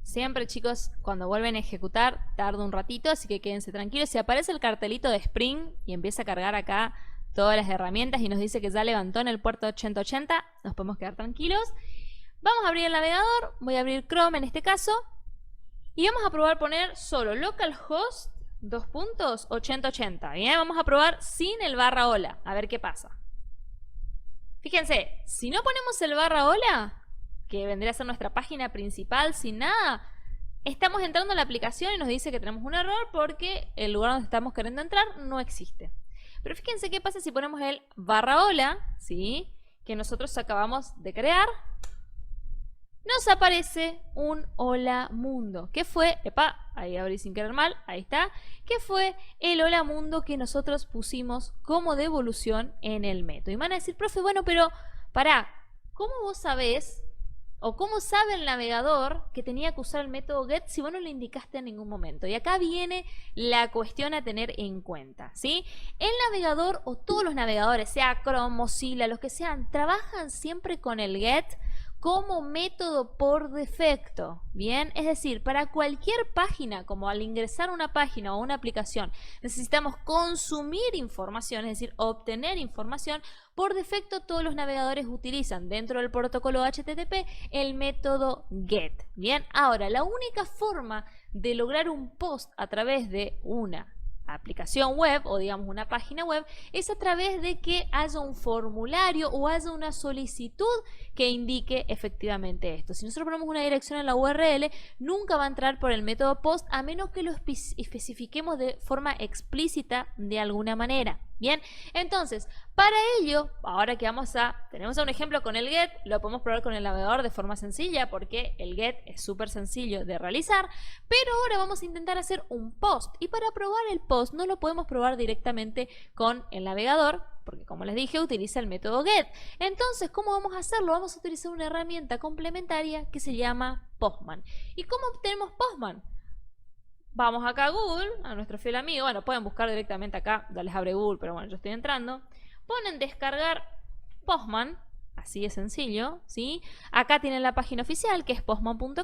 Siempre, chicos, cuando vuelven a ejecutar tarda un ratito, así que quédense tranquilos. Si aparece el cartelito de Spring y empieza a cargar acá todas las herramientas y nos dice que ya levantó en el puerto 8080, nos podemos quedar tranquilos. Vamos a abrir el navegador, voy a abrir Chrome en este caso, y vamos a probar poner solo localhost 8080. Bien, vamos a probar sin el barra hola, a ver qué pasa. Fíjense, si no ponemos el barra hola, que vendría a ser nuestra página principal sin nada, estamos entrando a la aplicación y nos dice que tenemos un error porque el lugar donde estamos queriendo entrar no existe. Pero fíjense qué pasa si ponemos el barra hola, ¿sí?, que nosotros acabamos de crear. Nos aparece un hola mundo. ¿Qué fue? Epa, ahí abrí sin querer mal, ahí está. ¿Qué fue el hola mundo que nosotros pusimos como devolución en el método? Y me van a decir, profe, bueno, pero pará, ¿cómo vos sabés o cómo sabe el navegador que tenía que usar el método get si vos no le indicaste en ningún momento? Y acá viene la cuestión a tener en cuenta, ¿sí? El navegador o todos los navegadores, sea Chrome, Mozilla, los que sean, trabajan siempre con el get como método por defecto, ¿bien? Es decir, para cualquier página, como al ingresar a una página o una aplicación, necesitamos consumir información, es decir, obtener información. Por defecto, todos los navegadores utilizan dentro del protocolo HTTP el método GET, ¿bien? Ahora, la única forma de lograr un post a través de una aplicación web o digamos una página web es a través de que haya un formulario o haya una solicitud que indique efectivamente esto. Si nosotros ponemos una dirección en la URL, nunca va a entrar por el método post a menos que lo especifiquemos de forma explícita de alguna manera. Bien, entonces, para ello, ahora que tenemos un ejemplo con el get, lo podemos probar con el navegador de forma sencilla porque el get es súper sencillo de realizar, pero ahora vamos a intentar hacer un post, y para probar el post no lo podemos probar directamente con el navegador porque, como les dije, utiliza el método get. Entonces, ¿cómo vamos a hacerlo? Vamos a utilizar una herramienta complementaria que se llama Postman. ¿Y cómo obtenemos Postman? Vamos acá a Google, a nuestro fiel amigo. Bueno, pueden buscar directamente acá, ya les abre Google, pero bueno, yo estoy entrando. Ponen descargar Postman, así de sencillo, ¿sí? Acá tienen la página oficial, que es postman.com.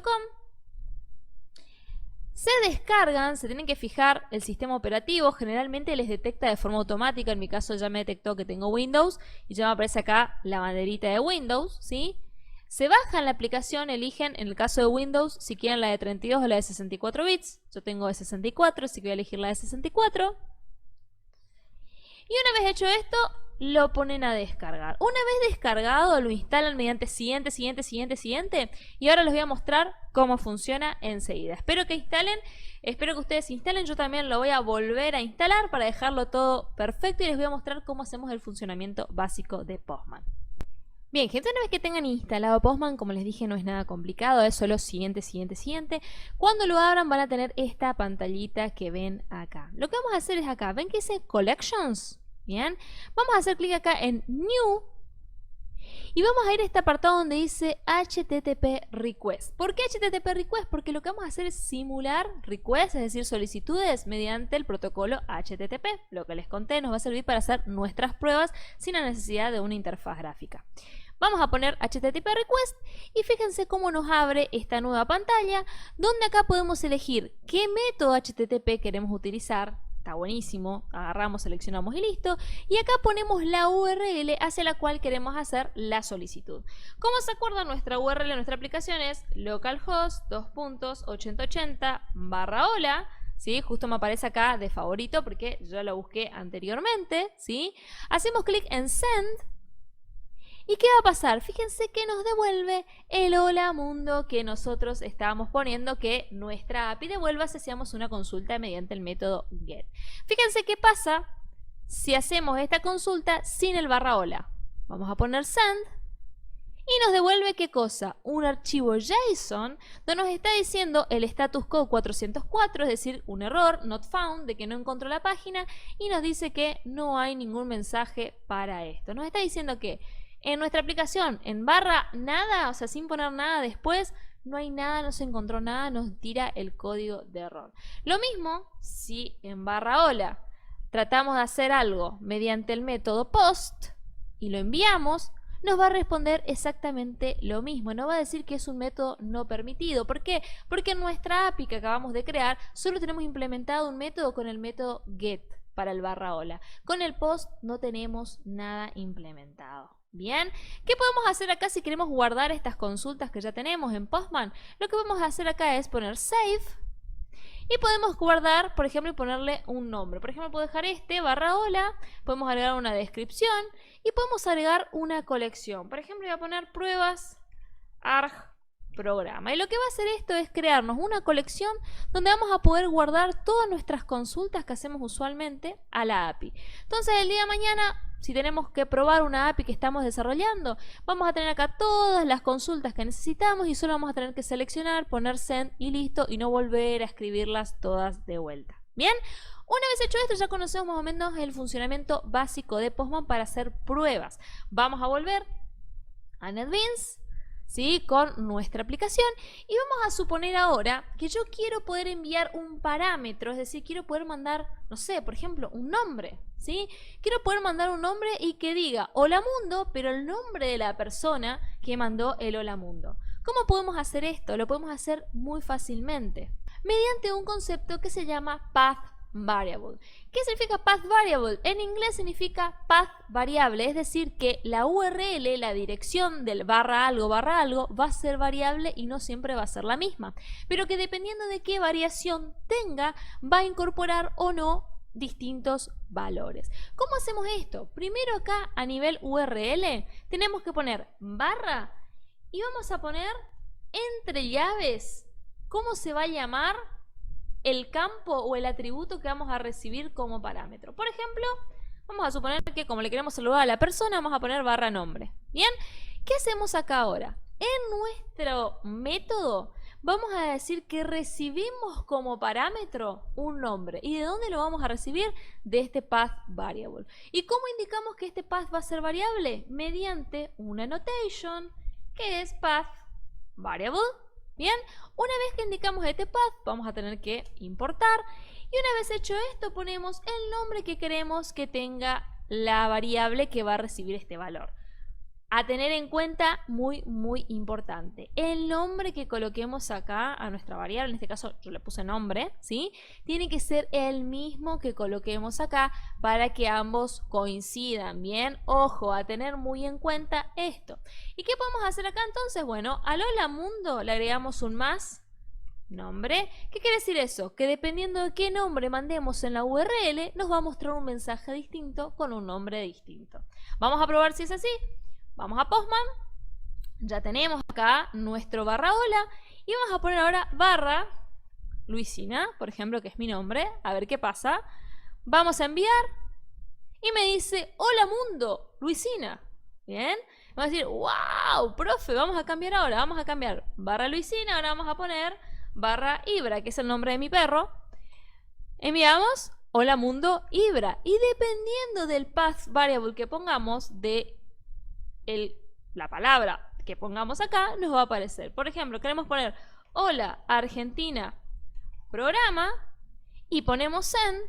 Se descargan, se tienen que fijar el sistema operativo, generalmente les detecta de forma automática. En mi caso ya me detectó que tengo Windows y ya me aparece acá la banderita de Windows, ¿sí? Se bajan la aplicación, eligen, en el caso de Windows, si quieren la de 32 o la de 64 bits. Yo tengo de 64, así que voy a elegir la de 64. Y una vez hecho esto, lo ponen a descargar. Una vez descargado, lo instalan mediante siguiente, siguiente, siguiente, siguiente. Y ahora les voy a mostrar cómo funciona enseguida. Espero que ustedes instalen. Yo también lo voy a volver a instalar para dejarlo todo perfecto. Y les voy a mostrar cómo hacemos el funcionamiento básico de Postman. Bien, gente, una vez que tengan instalado Postman, como les dije, no es nada complicado, es solo siguiente, siguiente, siguiente. Cuando lo abran van a tener esta pantallita que ven acá. Lo que vamos a hacer es acá, ¿ven que dice Collections? Bien, vamos a hacer clic acá en New y vamos a ir a este apartado donde dice HTTP Request. ¿Por qué HTTP Request? Porque lo que vamos a hacer es simular requests, es decir, solicitudes mediante el protocolo HTTP. Lo que les conté nos va a servir para hacer nuestras pruebas sin la necesidad de una interfaz gráfica. Vamos a poner HTTP Request y fíjense cómo nos abre esta nueva pantalla donde acá podemos elegir qué método HTTP queremos utilizar. Está buenísimo, agarramos, seleccionamos y listo. Y acá ponemos la URL hacia la cual queremos hacer la solicitud. Como se acuerdan, nuestra URL de nuestra aplicación es localhost 2.8080/hola. ¿Sí? Justo me aparece acá de favorito porque yo lo busqué anteriormente. ¿Sí? Hacemos clic en Send. ¿Y qué va a pasar? Fíjense que nos devuelve el hola mundo que nosotros estábamos poniendo que nuestra API devuelva si hacíamos una consulta mediante el método GET. Fíjense qué pasa si hacemos esta consulta sin el /hola. Vamos a poner send y nos devuelve ¿qué cosa? Un archivo JSON donde nos está diciendo el status code 404, es decir, un error, not found, de que no encontró la página, y nos dice que no hay ningún mensaje para esto. Nos está diciendo que en nuestra aplicación, en barra nada, o sea, sin poner nada después, no hay nada, no se encontró nada, nos tira el código de error. Lo mismo si en /hola tratamos de hacer algo mediante el método POST y lo enviamos, nos va a responder exactamente lo mismo. Nos va a decir que es un método no permitido. ¿Por qué? Porque en nuestra API que acabamos de crear solo tenemos implementado un método con el método GET para el /hola. Con el POST no tenemos nada implementado. Bien, ¿qué podemos hacer acá si queremos guardar estas consultas que ya tenemos en Postman? Lo que vamos a hacer acá es poner Save y podemos guardar, por ejemplo, y ponerle un nombre. Por ejemplo, puedo dejar /hola, podemos agregar una descripción y podemos agregar una colección. Por ejemplo, voy a poner pruebas arg programa. Y lo que va a hacer esto es crearnos una colección donde vamos a poder guardar todas nuestras consultas que hacemos usualmente a la API. Entonces, el día de mañana, si tenemos que probar una API que estamos desarrollando, vamos a tener acá todas las consultas que necesitamos y solo vamos a tener que seleccionar, poner send y listo, y no volver a escribirlas todas de vuelta. Bien, una vez hecho esto ya conocemos más o menos el funcionamiento básico de Postman para hacer pruebas. Vamos a volver a NetBeans, ¿sí? Con nuestra aplicación, y vamos a suponer ahora que yo quiero poder enviar un parámetro, es decir, quiero poder mandar, no sé, por ejemplo, un nombre, ¿sí? Quiero poder mandar un nombre y que diga hola mundo, pero el nombre de la persona que mandó el hola mundo. ¿Cómo podemos hacer esto? Lo podemos hacer muy fácilmente mediante un concepto que se llama path variable. ¿Qué significa path variable? En inglés significa path variable, es decir, que la URL, la dirección del /algo va a ser variable y no siempre va a ser la misma, pero que dependiendo de qué variación tenga, va a incorporar o no distintos valores. ¿Cómo hacemos esto? Primero acá a nivel URL tenemos que poner barra y vamos a poner entre llaves cómo se va a llamar el campo o el atributo que vamos a recibir como parámetro. Por ejemplo, vamos a suponer que como le queremos saludar a la persona, vamos a poner /nombre. Bien, ¿qué hacemos acá ahora? En nuestro método vamos a decir que recibimos como parámetro un nombre. ¿Y de dónde lo vamos a recibir? De este path variable. ¿Y cómo indicamos que este path va a ser variable? Mediante una annotation que es path variable. Bien, una vez que indicamos este path, vamos a tener que importar. Y una vez hecho esto, ponemos el nombre que queremos que tenga la variable que va a recibir este valor. A tener en cuenta, muy importante, el nombre que coloquemos acá a nuestra variable, en este caso yo le puse nombre, ¿sí? Tiene que ser el mismo que coloquemos acá para que ambos coincidan, ¿bien? Ojo, a tener muy en cuenta esto. ¿Y qué podemos hacer acá entonces? Bueno, al hola mundo le agregamos un más nombre. ¿Qué quiere decir eso? Que dependiendo de qué nombre mandemos en la URL, nos va a mostrar un mensaje distinto con un nombre distinto. Vamos a probar si es así. Vamos a Postman, ya tenemos acá nuestro barra hola y vamos a poner ahora barra Luisina, por ejemplo, que es mi nombre, a ver qué pasa. Vamos a enviar y me dice, hola mundo, Luisina. Bien, vamos a decir, wow, profe, vamos a cambiar ahora, vamos a cambiar barra Luisina, ahora vamos a poner barra Ibra, que es el nombre de mi perro. Enviamos, hola mundo, Ibra. Y dependiendo del path variable que pongamos de la palabra que pongamos acá, nos va a aparecer. Por ejemplo, queremos poner hola Argentina programa y ponemos send,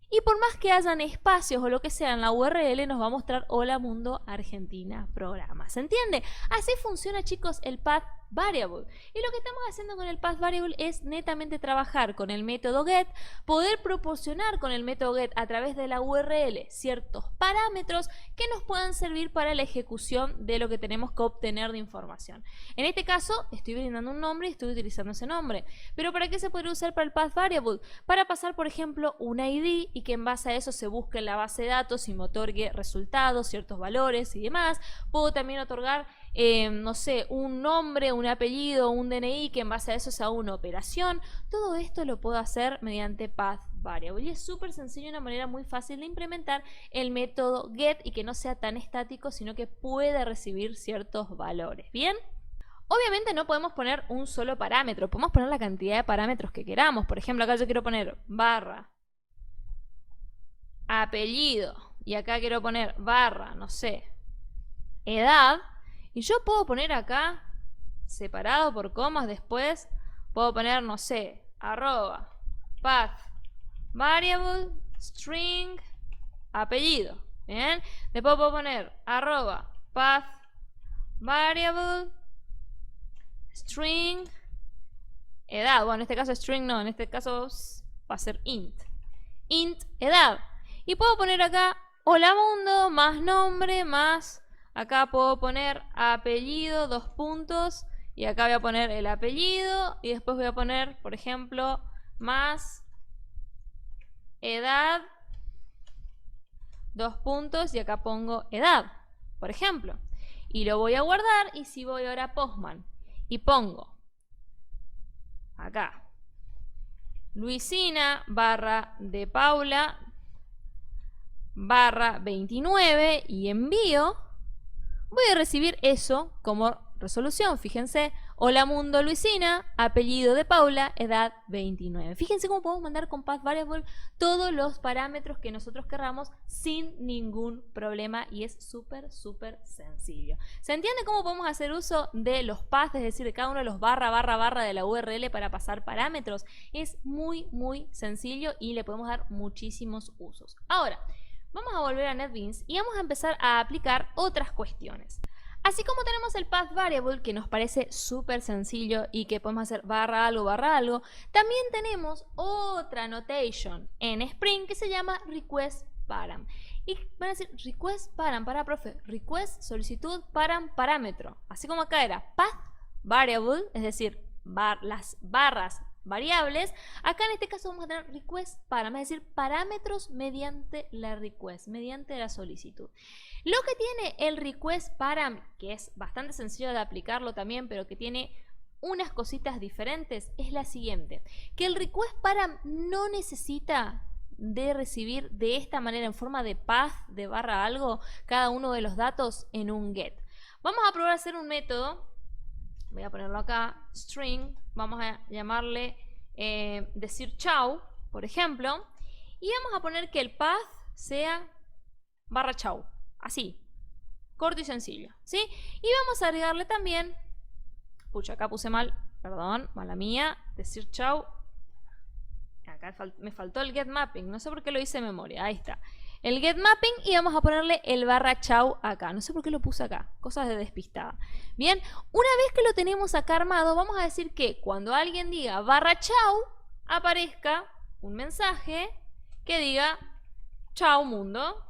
y por más que hayan espacios o lo que sea en la URL, nos va a mostrar hola mundo Argentina programa. ¿Se entiende? Así funciona, chicos, el path variable. Y lo que estamos haciendo con el path variable es netamente trabajar con el método get, poder proporcionar con el método get a través de la URL ciertos parámetros que nos puedan servir para la ejecución de lo que tenemos que obtener de información. En este caso, estoy brindando un nombre y estoy utilizando ese nombre. Pero ¿para qué se podría usar para el path variable? Para pasar, por ejemplo, un ID y que en base a eso se busque en la base de datos y me otorgue resultados, ciertos valores y demás. Puedo también otorgar no sé, un nombre, un apellido, un DNI que en base a eso sea una operación. Todo esto lo puedo hacer mediante path variable y es súper sencillo, una manera muy fácil de implementar el método get y que no sea tan estático, sino que pueda recibir ciertos valores. ¿Bien? Obviamente no podemos poner un solo parámetro, podemos poner la cantidad de parámetros que queramos. Por ejemplo, acá yo quiero poner barra apellido y acá quiero poner barra, no sé, edad. Y yo puedo poner acá, separado por comas después, puedo poner, no sé, arroba, path, variable, string, apellido. ¿Bien? Después puedo poner arroba, path, variable, string, edad. Bueno, en este caso string no, en este caso va a ser int. Int, edad. Y puedo poner acá, hola mundo, más nombre, más... Acá puedo poner apellido, 2 puntos, y acá voy a poner el apellido, y después voy a poner, por ejemplo, más edad, 2 puntos, y acá pongo edad, por ejemplo. Y lo voy a guardar, y si voy ahora a Postman, y pongo acá, Luisina, barra de Paula, barra 29, y envío, voy a recibir eso como resolución. Fíjense, hola mundo Luisina, apellido de Paula, edad 29. Fíjense cómo podemos mandar con path variable todos los parámetros que nosotros querramos sin ningún problema y es súper sencillo. ¿Se entiende cómo podemos hacer uso de los paths, es decir, de cada uno de los barra de la URL para pasar parámetros? Es muy sencillo y le podemos dar muchísimos usos. Ahora, vamos a volver a NetBeans y vamos a empezar a aplicar otras cuestiones. Así como tenemos el path variable, que nos parece súper sencillo y que podemos hacer barra algo, también tenemos otra notation en Spring que se llama request param. Y van a decir request param, para profe, request, solicitud, param, parámetro. Así como acá era path variable, es decir, las barras variables, acá en este caso vamos a tener request param, es decir, parámetros mediante la request, mediante la solicitud. Lo que tiene el request param, que es bastante sencillo de aplicarlo también, pero que tiene unas cositas diferentes, es la siguiente, que el request param no necesita de recibir de esta manera en forma de path, de barra algo, cada uno de los datos en un get. Vamos a probar a hacer un método. Voy a ponerlo acá, string, vamos a llamarle decir chau, por ejemplo, y vamos a poner que el path sea barra chau, así, corto y sencillo, ¿sí? Y vamos a agregarle también, pucha, acá puse mal, perdón, mala mía, decir chau, acá me faltó el get mapping, no sé por qué lo hice de memoria, ahí está. el get mapping y vamos a ponerle el barra chau acá. No sé por qué lo puse acá, cosas de despistada. Bien, una vez que lo tenemos acá armado, vamos a decir que cuando alguien diga barra chau, aparezca un mensaje que diga chau mundo.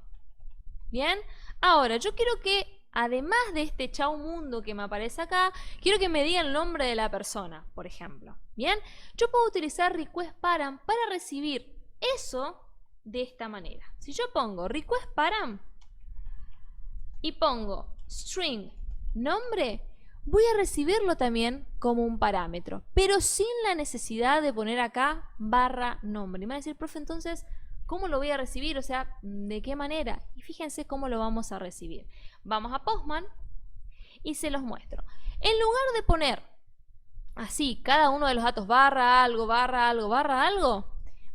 Bien, ahora yo quiero que además de este chau mundo que me aparece acá, quiero que me diga el nombre de la persona, por ejemplo. Bien, yo puedo utilizar request param para recibir eso de esta manera. Si yo pongo request param y pongo string nombre, voy a recibirlo también como un parámetro, pero sin la necesidad de poner acá barra nombre. Y me va a decir, profe, entonces, ¿cómo lo voy a recibir? O sea, ¿de qué manera? Y fíjense cómo lo vamos a recibir. Vamos a Postman y se los muestro. En lugar de poner así cada uno de los datos barra algo, barra algo, barra algo,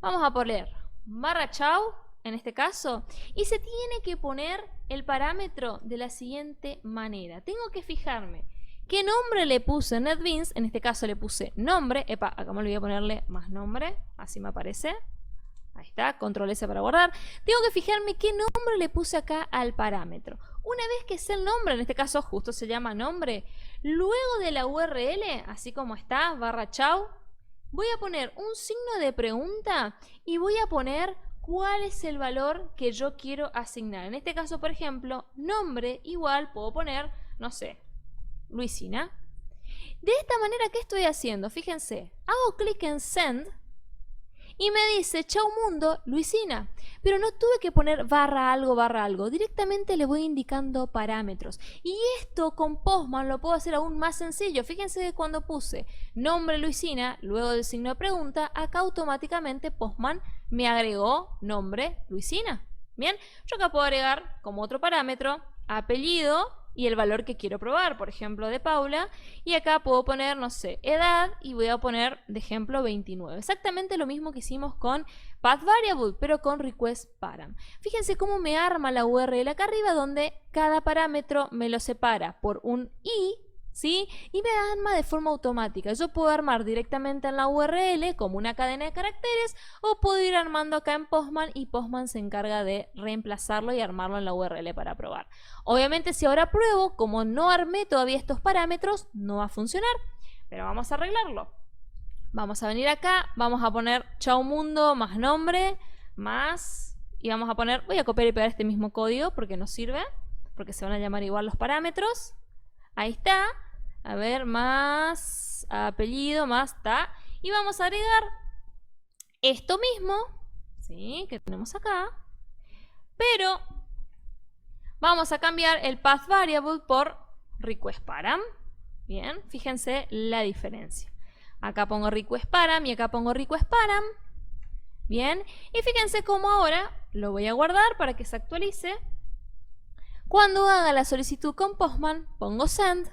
vamos a poner barra chau en este caso y se tiene que poner el parámetro de la siguiente manera. Tengo que fijarme qué nombre le puse en NetBeans. En este caso le puse nombre. Epa, acá me olvidé ponerle más nombre, así me aparece. Ahí está, control S para guardar. Tengo que fijarme qué nombre le puse acá al parámetro. Una vez que sé el nombre, en este caso justo se llama nombre, luego de la URL, así como está, barra chau, voy a poner un signo de pregunta y voy a poner cuál es el valor que yo quiero asignar. En este caso, por ejemplo, nombre igual puedo poner, no sé, Luisina. De esta manera, ¿qué estoy haciendo? Fíjense, hago clic en Send y me dice, chau mundo, Luisina. Pero no tuve que poner barra algo. Directamente le voy indicando parámetros. Y esto con Postman lo puedo hacer aún más sencillo. Fíjense que cuando puse nombre Luisina, luego del signo de pregunta, acá automáticamente Postman me agregó nombre Luisina. Bien, yo acá puedo agregar como otro parámetro apellido y el valor que quiero probar, por ejemplo de Paula, y acá puedo poner, no sé, edad y voy a poner de ejemplo 29. Exactamente lo mismo que hicimos con path variable, pero con request param. Fíjense cómo me arma la URL acá arriba donde cada parámetro me lo separa por un i, ¿sí? Y me arma de forma automática. Yo puedo armar directamente en la URL como una cadena de caracteres o puedo ir armando acá en Postman y Postman se encarga de reemplazarlo y armarlo en la URL para probar. Obviamente si ahora pruebo, como no armé todavía estos parámetros, no va a funcionar, pero vamos a arreglarlo. Vamos a venir acá, vamos a poner chau mundo más nombre más y vamos a poner, voy a copiar y pegar este mismo código porque nos sirve, porque se van a llamar igual los parámetros. Ahí está, a ver, más apellido, más ta. Y vamos a agregar esto mismo, ¿sí? Que tenemos acá. Pero vamos a cambiar el path variable por request param. Bien, fíjense la diferencia. Acá pongo request param y acá pongo request param. Bien, y fíjense cómo ahora lo voy a guardar para que se actualice. Cuando haga la solicitud con Postman, pongo Send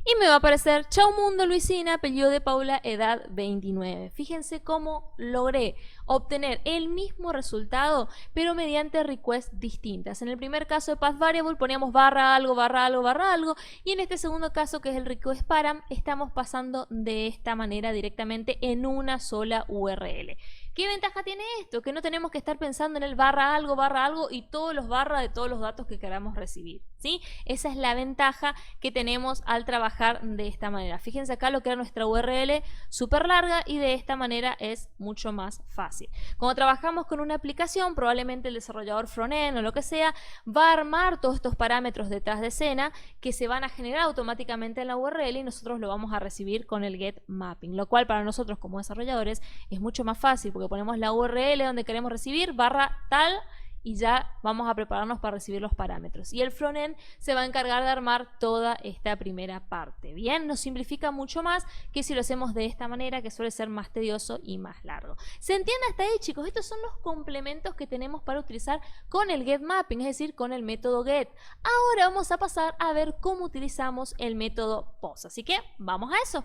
y me va a aparecer chau mundo Luisina, apellido de Paula, edad 29. Fíjense cómo logré obtener el mismo resultado, pero mediante requests distintas. En el primer caso de path variable poníamos barra algo, y en este segundo caso, que es el request param, estamos pasando de esta manera directamente en una sola URL. ¿Qué ventaja tiene esto? Que no tenemos que estar pensando en el barra algo y todos los barra de todos los datos que queramos recibir, ¿sí? Esa es la ventaja que tenemos al trabajar de esta manera. Fíjense acá lo que era nuestra URL súper larga y de esta manera es mucho más fácil. Cuando trabajamos con una aplicación, probablemente el desarrollador frontend o lo que sea va a armar todos estos parámetros detrás de escena que se van a generar automáticamente en la URL y nosotros lo vamos a recibir con el get mapping, lo cual para nosotros como desarrolladores es mucho más fácil porque ponemos la URL donde queremos recibir, barra tal, y ya vamos a prepararnos para recibir los parámetros. Y el frontend se va a encargar de armar toda esta primera parte. Bien, nos simplifica mucho más que si lo hacemos de esta manera, que suele ser más tedioso y más largo. ¿Se entiende hasta ahí, chicos? Estos son los complementos que tenemos para utilizar con el get mapping, es decir, con el método get. Ahora vamos a pasar a ver cómo utilizamos el método post. Así que vamos a eso.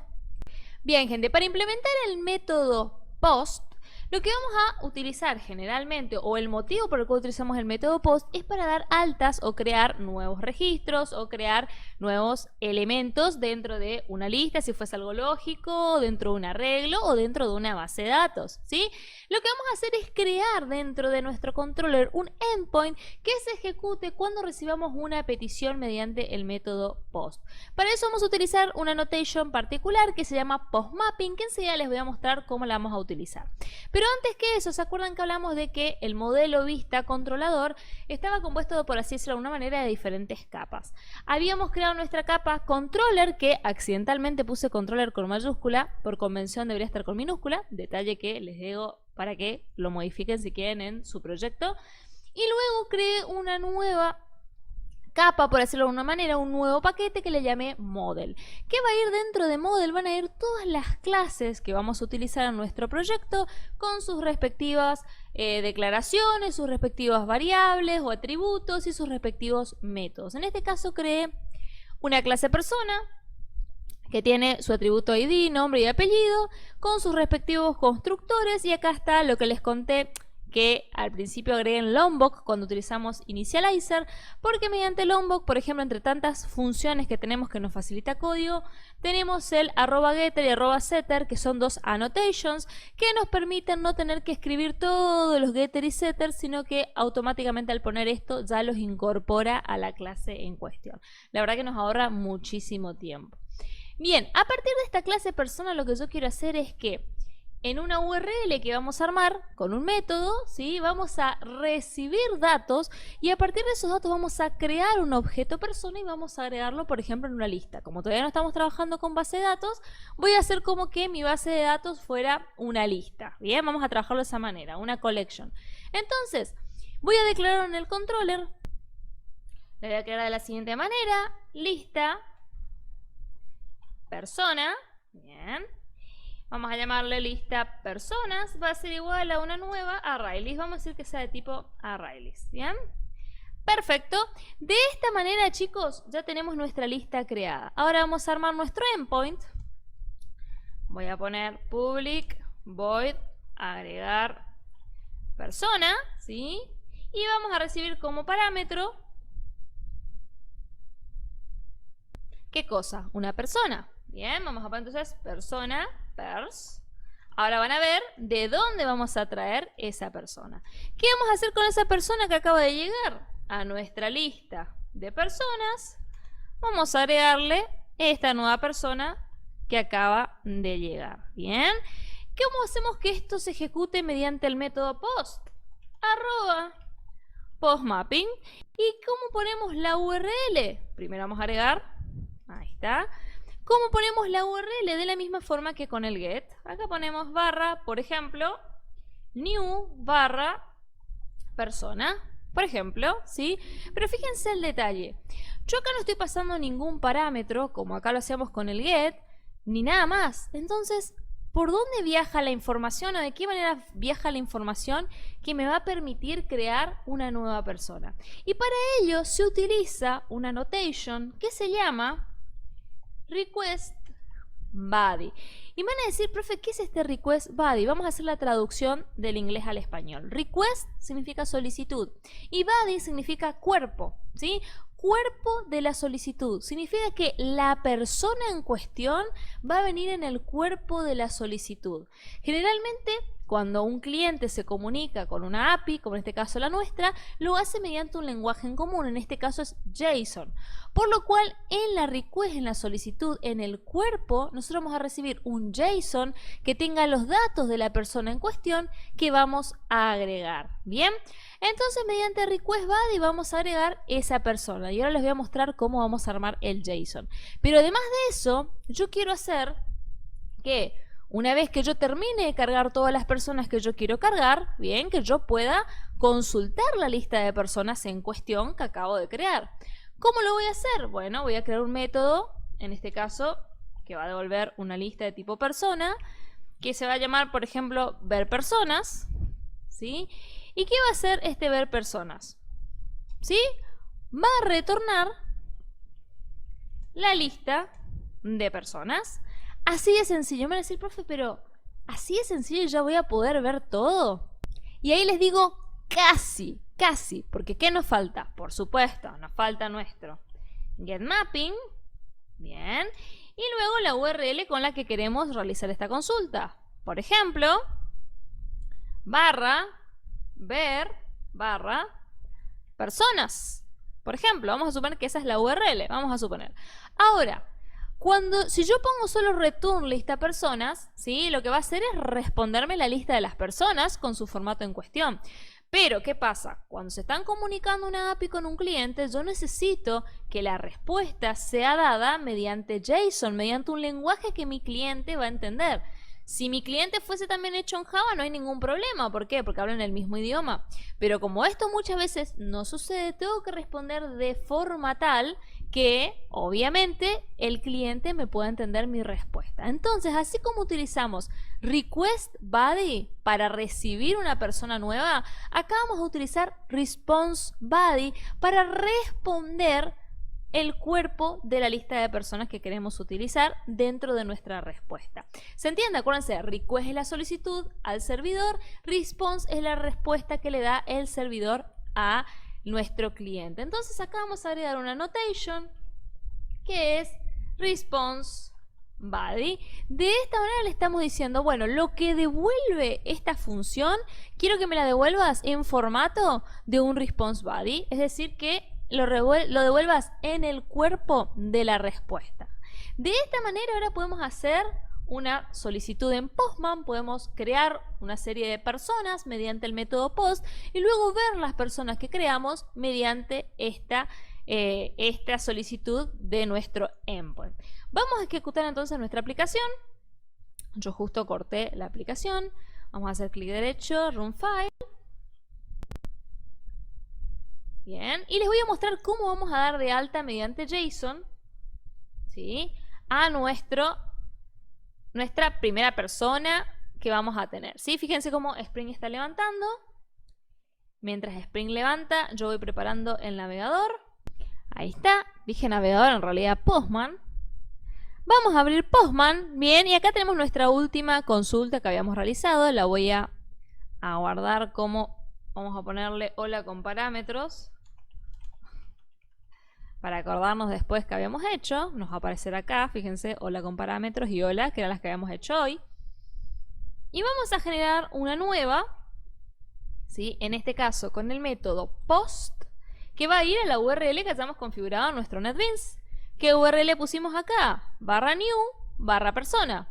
Bien, gente, para implementar el método post, Lo que vamos a utilizar generalmente, o el motivo por el cual utilizamos el método POST, es para dar altas o crear nuevos registros o crear nuevos elementos dentro de una lista, si fuese algo lógico, dentro de un arreglo o dentro de una base de datos, ¿sí? Lo que vamos a hacer es crear dentro de nuestro controller un endpoint que se ejecute cuando recibamos una petición mediante el método POST. Para eso vamos a utilizar una annotation particular que se llama PostMapping, que enseguida les voy a mostrar cómo la vamos a utilizar. Pero antes que eso, ¿se acuerdan que hablamos de que el modelo vista controlador estaba compuesto, por así decirlo de alguna manera, de diferentes capas? Habíamos creado nuestra capa controller, que accidentalmente puse controller con mayúscula, por convención debería estar con minúscula, detalle que les digo para que lo modifiquen si quieren en su proyecto. Y luego creé una nueva capa, por decirlo de alguna manera, un nuevo paquete que le llamé Model. ¿Qué va a ir dentro de Model? Van a ir todas las clases que vamos a utilizar en nuestro proyecto con sus respectivas declaraciones, sus respectivas variables o atributos y sus respectivos métodos. En este caso creé una clase persona que tiene su atributo ID, nombre y apellido, con sus respectivos constructores, y acá está lo que les conté, que al principio agregué en Lombok cuando utilizamos Initializer, porque mediante Lombok, por ejemplo, entre tantas funciones que tenemos que nos facilita código, tenemos el @getter y @setter, que son dos annotations que nos permiten no tener que escribir todos los getter y setter, sino que automáticamente al poner esto ya los incorpora a la clase en cuestión. La verdad que nos ahorra muchísimo tiempo. Bien, a partir de esta clase persona lo que yo quiero hacer es que en una URL que vamos a armar con un método, ¿sí? Vamos a recibir datos y a partir de esos datos vamos a crear un objeto persona y vamos a agregarlo, por ejemplo, en una lista. Como todavía no estamos trabajando con base de datos, voy a hacer como que mi base de datos fuera una lista. Bien, vamos a trabajarlo de esa manera, una collection. Entonces, voy a declarar en el controller, le voy a declarar de la siguiente manera: lista persona. Bien. Vamos a llamarle lista personas, va a ser igual a una nueva arraylist. Vamos a decir que sea de tipo arraylist, ¿bien? Perfecto. De esta manera, chicos, ya tenemos nuestra lista creada. Ahora vamos a armar nuestro endpoint. Voy a poner public void agregar persona, ¿sí? Y vamos a recibir como parámetro, ¿qué cosa? Una persona. Bien, vamos a poner entonces persona, pers. Ahora van a ver de dónde vamos a traer esa persona. ¿Qué vamos a hacer con esa persona que acaba de llegar? A nuestra lista de personas vamos a agregarle esta nueva persona que acaba de llegar. Bien, ¿cómo hacemos que esto se ejecute mediante el método post? @postmapping. ¿Y cómo ponemos la URL? Primero vamos a agregar, ahí está. ¿Cómo ponemos la URL? De la misma forma que con el get. Acá ponemos barra, por ejemplo, new barra persona, por ejemplo, ¿sí? Pero fíjense el detalle. Yo acá no estoy pasando ningún parámetro, como acá lo hacíamos con el get, ni nada más. Entonces, ¿por dónde viaja la información o de qué manera viaja la información que me va a permitir crear una nueva persona? Y para ello se utiliza una annotation que se llama request body. Y van a decir, profe, ¿qué es este request body? Vamos a hacer la traducción del inglés al español. Request significa solicitud y body significa cuerpo, ¿sí? Cuerpo de la solicitud. Significa que la persona en cuestión va a venir en el cuerpo de la solicitud. Generalmente, cuando un cliente se comunica con una API, como en este caso la nuestra, lo hace mediante un lenguaje en común, en este caso es JSON. Por lo cual, en la request, en la solicitud, en el cuerpo, nosotros vamos a recibir un JSON que tenga los datos de la persona en cuestión que vamos a agregar. Bien, entonces mediante request body vamos a agregar esa persona. Y ahora les voy a mostrar cómo vamos a armar el JSON. Pero además de eso, yo quiero hacer que una vez que yo termine de cargar todas las personas que yo quiero cargar, bien, que yo pueda consultar la lista de personas en cuestión que acabo de crear. ¿Cómo lo voy a hacer? Bueno, voy a crear un método, en este caso, que va a devolver una lista de tipo persona, que se va a llamar, por ejemplo, ver personas, ¿sí? ¿Y qué va a hacer este ver personas? ¿Sí? Va a retornar la lista de personas. Así de sencillo. Me van a decir, profe, pero Así de sencillo ya voy a poder ver todo. Y ahí les digo casi, casi, porque ¿qué nos falta? Por supuesto, nos falta nuestro getMapping, bien, y luego la URL con la que queremos realizar esta consulta. Por ejemplo, /ver personas. Por ejemplo, vamos a suponer que esa es la URL, vamos a suponer. Ahora, si yo pongo solo return lista personas, ¿sí? Lo que va a hacer es responderme la lista de las personas con su formato en cuestión. Pero, ¿qué pasa? Cuando se están comunicando una API con un cliente, yo necesito que la respuesta sea dada mediante JSON, mediante un lenguaje que mi cliente va a entender. Si mi cliente fuese también hecho en Java, no hay ningún problema. ¿Por qué? Porque hablan el mismo idioma. Pero como esto muchas veces no sucede, tengo que responder de forma tal que, obviamente, el cliente me pueda entender mi respuesta. Entonces, así como utilizamos request body para recibir una persona nueva, acá vamos a utilizar response body para responder el cuerpo de la lista de personas que queremos utilizar dentro de nuestra respuesta. ¿Se entiende? Acuérdense, request es la solicitud al servidor, response es la respuesta que le da el servidor a nuestro cliente. Entonces acá vamos a agregar una annotation que es response body. De esta manera le estamos diciendo, bueno, lo que devuelve esta función, quiero que me la devuelvas en formato de un response body, es decir, que lo devuelvas en el cuerpo de la respuesta. De esta manera ahora podemos hacer una solicitud en Postman, podemos crear una serie de personas mediante el método post y luego ver las personas que creamos mediante esta solicitud de nuestro endpoint. Vamos a ejecutar entonces nuestra aplicación. Yo justo corté la aplicación. Vamos a hacer clic derecho, Run File. Bien, y les voy a mostrar cómo vamos a dar de alta mediante JSON, ¿sí?, a nuestra primera persona que vamos a tener, ¿sí? Fíjense cómo Spring está levantando. Mientras Spring levanta, yo voy preparando el navegador. Ahí está, dije navegador, en realidad Postman. Vamos a abrir Postman, bien, y acá tenemos nuestra última consulta que habíamos realizado. La voy a guardar como, vamos a ponerle hola con parámetros, para acordarnos después que habíamos hecho. Nos va a aparecer acá, fíjense, hola con parámetros y hola, que eran las que habíamos hecho hoy. Y vamos a generar una nueva, ¿sí?, en este caso con el método post, que va a ir a la URL que hayamos configurado en nuestro NetBeans. ¿Qué URL pusimos acá? /new/persona.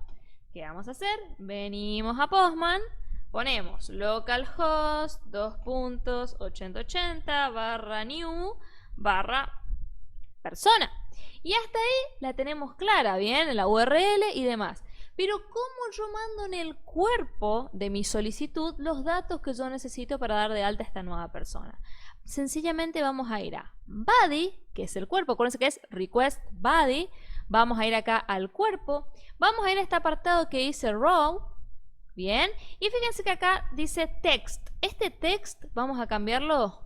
¿Qué vamos a hacer? Venimos a Postman, ponemos localhost 2.8080/new/persona. Y hasta ahí la tenemos clara, bien, la URL y demás. Pero ¿cómo yo mando en el cuerpo de mi solicitud los datos que yo necesito para dar de alta a esta nueva persona? Sencillamente vamos a ir a body, que es el cuerpo, acuérdense que es request body. Vamos a ir acá al cuerpo, vamos a ir a este apartado que dice row, bien, y fíjense que acá dice text. Este text vamos a cambiarlo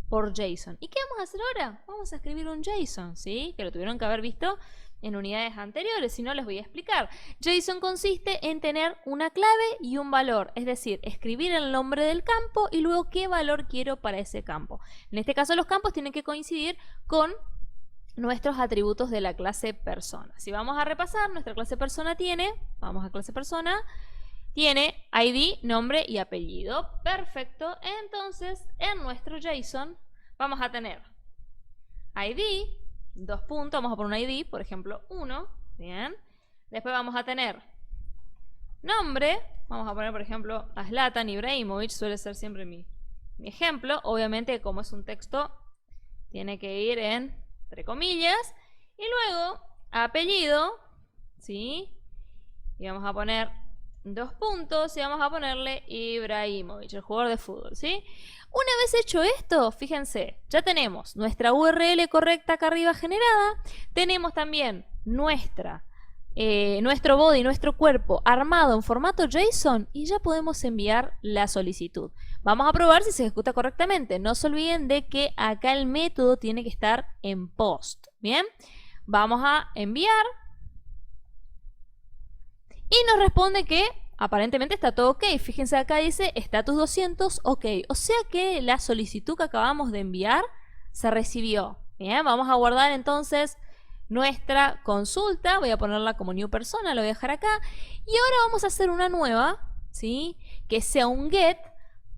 por JSON. ¿Y qué vamos a hacer ahora? Vamos a escribir un JSON, ¿sí?, que lo tuvieron que haber visto en unidades anteriores, si no les voy a explicar. JSON consiste en tener una clave y un valor, es decir, escribir el nombre del campo y luego qué valor quiero para ese campo. En este caso los campos tienen que coincidir con nuestros atributos de la clase persona. Si vamos a repasar, nuestra clase persona vamos a clase persona, tiene ID, nombre y apellido. Perfecto. Entonces, en nuestro JSON vamos a tener ID, vamos a poner un ID, por ejemplo, 1. Bien. Después vamos a tener nombre. Vamos a poner, por ejemplo, a Zlatan Ibrahimovic. Suele ser siempre mi ejemplo. Obviamente, como es un texto, tiene que ir entre comillas. Y luego, apellido, ¿sí? Y vamos a poner 2 puntos y vamos a ponerle Ibrahimovic, el jugador de fútbol, ¿sí? Una vez hecho esto, fíjense, ya tenemos nuestra URL correcta acá arriba generada, tenemos también nuestro body, nuestro cuerpo armado en formato JSON y ya podemos enviar la solicitud. Vamos a probar si se ejecuta correctamente. No se olviden de que acá el método tiene que estar en post, ¿bien? Vamos a enviar. Y nos responde que aparentemente está todo ok. Fíjense acá dice status 200 ok. O sea que la solicitud que acabamos de enviar se recibió. Bien, vamos a guardar entonces nuestra consulta. Voy a ponerla como new persona, lo voy a dejar acá. Y ahora vamos a hacer una nueva, ¿sí? Que sea un get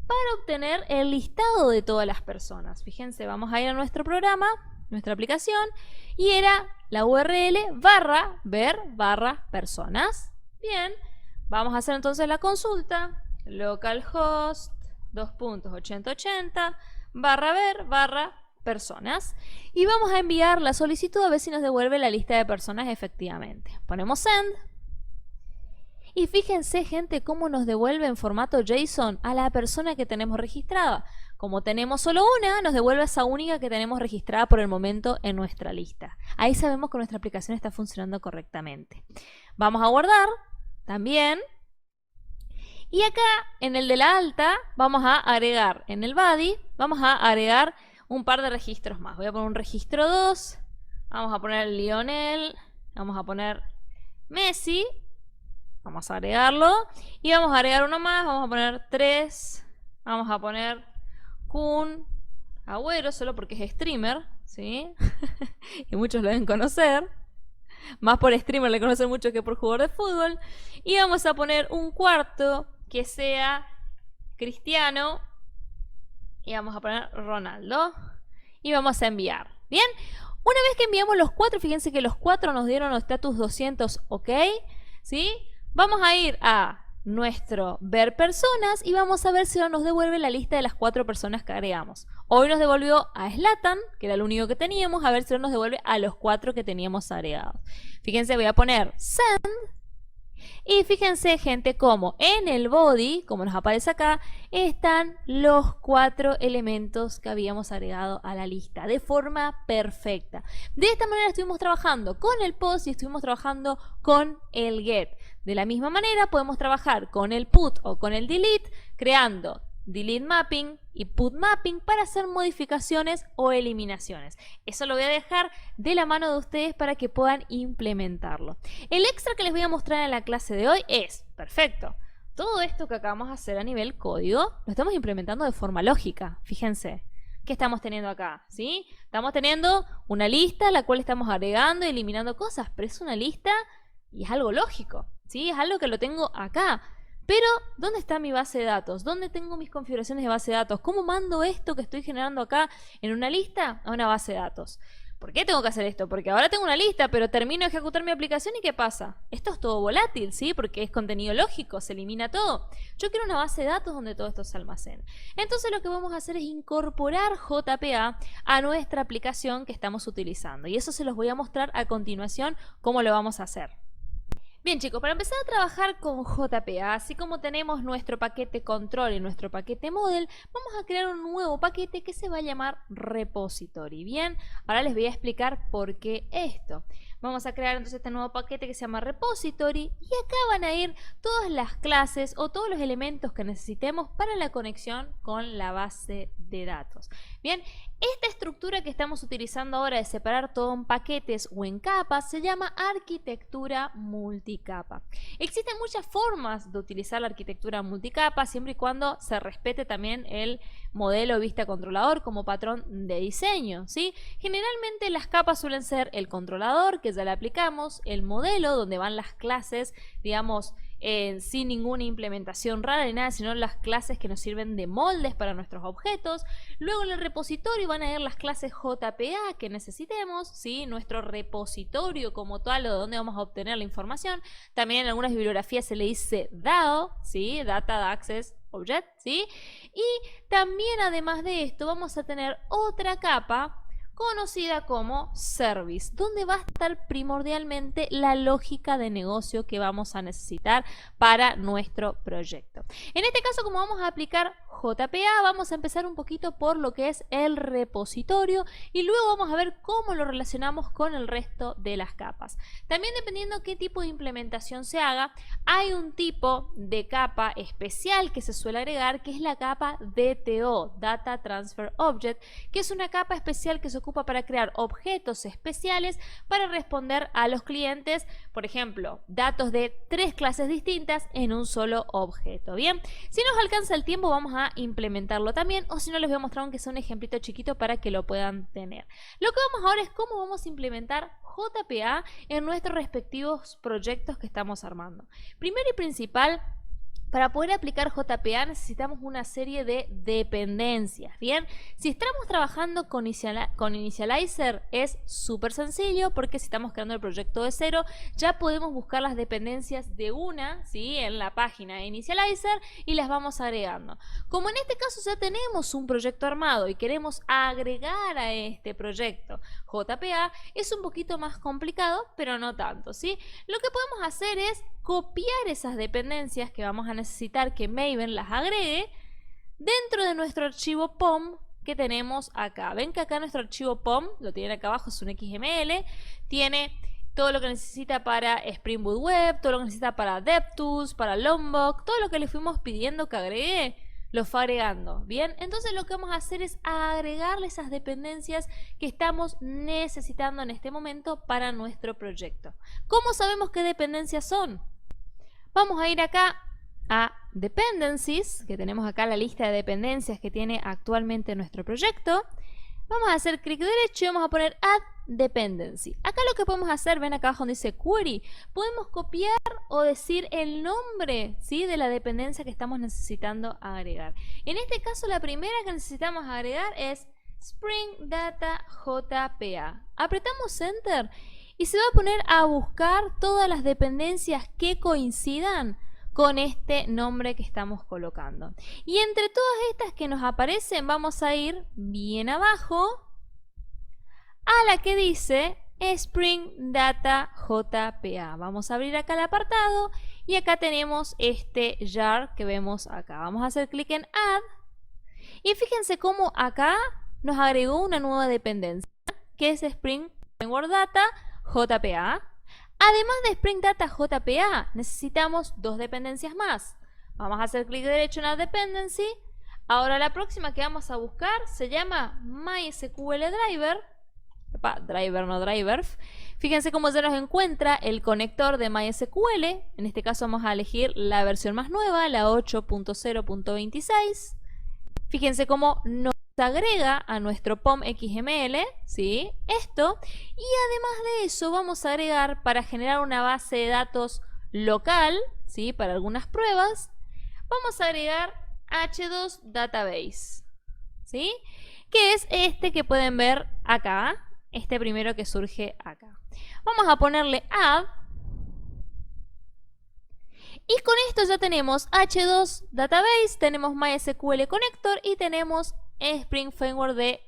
para obtener el listado de todas las personas. Fíjense, vamos a ir a nuestro programa, nuestra aplicación, y era la URL /ver /personas. Bien, vamos a hacer entonces la consulta, localhost 2.8080 /ver /personas, y vamos a enviar la solicitud a ver si nos devuelve la lista de personas efectivamente. Ponemos send. Y fíjense, gente, cómo nos devuelve en formato JSON a la persona que tenemos registrada. Como tenemos solo una, nos devuelve a esa única que tenemos registrada por el momento en nuestra lista. Ahí sabemos que nuestra aplicación está funcionando correctamente. Vamos a guardar también. Y acá, en el de la alta, vamos a agregar, en el body, vamos a agregar un par de registros más. Voy a poner un registro 2, vamos a poner Lionel, vamos a poner Messi. Vamos a agregarlo. Y vamos a agregar uno más. Vamos a poner 3. Vamos a poner Kun Agüero, solo porque es streamer, ¿sí? Y muchos lo deben conocer. Más por streamer le conocen mucho que por jugador de fútbol. Y vamos a poner un cuarto que sea Cristiano. Y vamos a poner Ronaldo. Y vamos a enviar. ¿Bien? Una vez que enviamos los 4, fíjense que los 4 nos dieron status 200 ok, ¿sí? Vamos a ir a nuestro ver personas y vamos a ver si nos devuelve la lista de las 4 personas que agregamos. Hoy nos devolvió a Zlatan, que era el único que teníamos, a ver si nos devuelve a los 4 que teníamos agregados. Fíjense, voy a poner send. Y fíjense, gente, como en el body, como nos aparece acá, están los 4 elementos que habíamos agregado a la lista de forma perfecta. De esta manera estuvimos trabajando con el post y estuvimos trabajando con el get. De la misma manera podemos trabajar con el put o con el delete, creando delete mapping y put mapping para hacer modificaciones o eliminaciones. Eso lo voy a dejar de la mano de ustedes para que puedan implementarlo. El extra que les voy a mostrar en la clase de hoy es, perfecto, todo esto que acabamos de hacer a nivel código, lo estamos implementando de forma lógica. Fíjense, ¿qué estamos teniendo acá? ¿Sí? Estamos teniendo una lista a la cual estamos agregando y eliminando cosas, pero es una lista y es algo lógico, ¿sí? Es algo que lo tengo acá. Pero, ¿dónde está mi base de datos? ¿Dónde tengo mis configuraciones de base de datos? ¿Cómo mando esto que estoy generando acá en una lista a una base de datos? ¿Por qué tengo que hacer esto? Porque ahora tengo una lista, pero termino de ejecutar mi aplicación y ¿qué pasa? Esto es todo volátil, ¿sí? Porque es contenido lógico, se elimina todo. Yo quiero una base de datos donde todo esto se almacene. Entonces lo que vamos a hacer es incorporar JPA a nuestra aplicación que estamos utilizando. Y eso se los voy a mostrar a continuación cómo lo vamos a hacer. Bien, chicos, para empezar a trabajar con JPA, así como tenemos nuestro paquete control y nuestro paquete model, vamos a crear un nuevo paquete que se va a llamar repository. Bien, ahora les voy a explicar por qué esto. Vamos a crear entonces este nuevo paquete que se llama repository y acá van a ir todas las clases o todos los elementos que necesitemos para la conexión con la base de datos. Bien, esta estructura que estamos utilizando ahora de separar todo en paquetes o en capas se llama arquitectura multicapa. Existen muchas formas de utilizar la arquitectura multicapa siempre y cuando se respete también el modelo vista controlador como patrón de diseño, ¿sí? Generalmente las capas suelen ser el controlador, que ya le aplicamos, el modelo, donde van las clases, digamos, sin ninguna implementación rara ni nada, sino las clases que nos sirven de moldes para nuestros objetos. Luego en el repositorio van a ir las clases JPA que necesitemos, ¿sí? Nuestro repositorio como tal, o de donde vamos a obtener la información. También en algunas bibliografías se le dice DAO, ¿sí? Data Access Object, ¿sí? Y también además de esto vamos a tener otra capa conocida como Service, donde va a estar primordialmente la lógica de negocio que vamos a necesitar para nuestro proyecto. En este caso, como vamos a aplicar JPA, vamos a empezar un poquito por lo que es el repositorio y luego vamos a ver cómo lo relacionamos con el resto de las capas. También dependiendo qué tipo de implementación se haga, hay un tipo de capa especial que se suele agregar, que es la capa DTO, Data Transfer Object, que es una capa especial que se ocupa para crear objetos especiales para responder a los clientes, por ejemplo, datos de 3 clases distintas en un solo objeto. Bien, si nos alcanza el tiempo vamos a implementarlo también, o si no les voy a mostrar aunque sea un ejemplito chiquito para que lo puedan tener. Lo que vamos ahora es cómo vamos a implementar JPA en nuestros respectivos proyectos que estamos armando. Primero y principal, para poder aplicar JPA necesitamos una serie de dependencias. Bien, si estamos trabajando con Initializer es súper sencillo, porque si estamos creando el proyecto de cero ya podemos buscar las dependencias de una, ¿sí?, en la página de Initializer y las vamos agregando. Como en este caso ya tenemos un proyecto armado y queremos agregar a este proyecto JPA, es un poquito más complicado, pero no tanto, ¿sí? Lo que podemos hacer es copiar esas dependencias que vamos a necesitar que Maven las agregue dentro de nuestro archivo POM que tenemos acá. Ven que acá nuestro archivo POM, lo tienen acá abajo, es un XML, tiene todo lo que necesita para Spring Boot Web, todo lo que necesita para DevTools, para Lombok, todo lo que le fuimos pidiendo que agregue, lo fue agregando. Bien, entonces lo que vamos a hacer es agregarle esas dependencias que estamos necesitando en este momento para nuestro proyecto. ¿Cómo sabemos qué dependencias son? Vamos a ir acá a Dependencies, que tenemos acá la lista de dependencias que tiene actualmente nuestro proyecto. Vamos a hacer clic derecho y vamos a poner Add Dependency. Acá lo que podemos hacer, ven acá abajo donde dice Query, podemos copiar o decir el nombre, ¿sí?, de la dependencia que estamos necesitando agregar. En este caso la primera que necesitamos agregar es Spring Data JPA. Apretamos Enter y se va a poner a buscar todas las dependencias que coincidan con este nombre que estamos colocando. Y entre todas estas que nos aparecen vamos a ir bien abajo a la que dice Spring Data JPA. Vamos a abrir acá el apartado y acá tenemos este jar que vemos acá. Vamos a hacer clic en Add y fíjense cómo acá nos agregó una nueva dependencia que es Spring Framework Data JPA. Además de Spring Data JPA, necesitamos 2 dependencias más. Vamos a hacer clic derecho en Add Dependency. Ahora la próxima que vamos a buscar se llama MySQL Driver. Driver, no driver. Fíjense cómo ya nos encuentra el conector de MySQL. En este caso vamos a elegir la versión más nueva, la 8.0.26. Fíjense cómo nos agrega a nuestro POM XML, ¿sí?, esto, y además de eso vamos a agregar, para generar una base de datos local, ¿sí?, para algunas pruebas, vamos a agregar H2 Database, ¿sí?, que es este que pueden ver acá, este primero que surge acá. Vamos a ponerle add. Y con esto ya tenemos H2 Database, tenemos MySQL Connector y tenemos Spring Framework de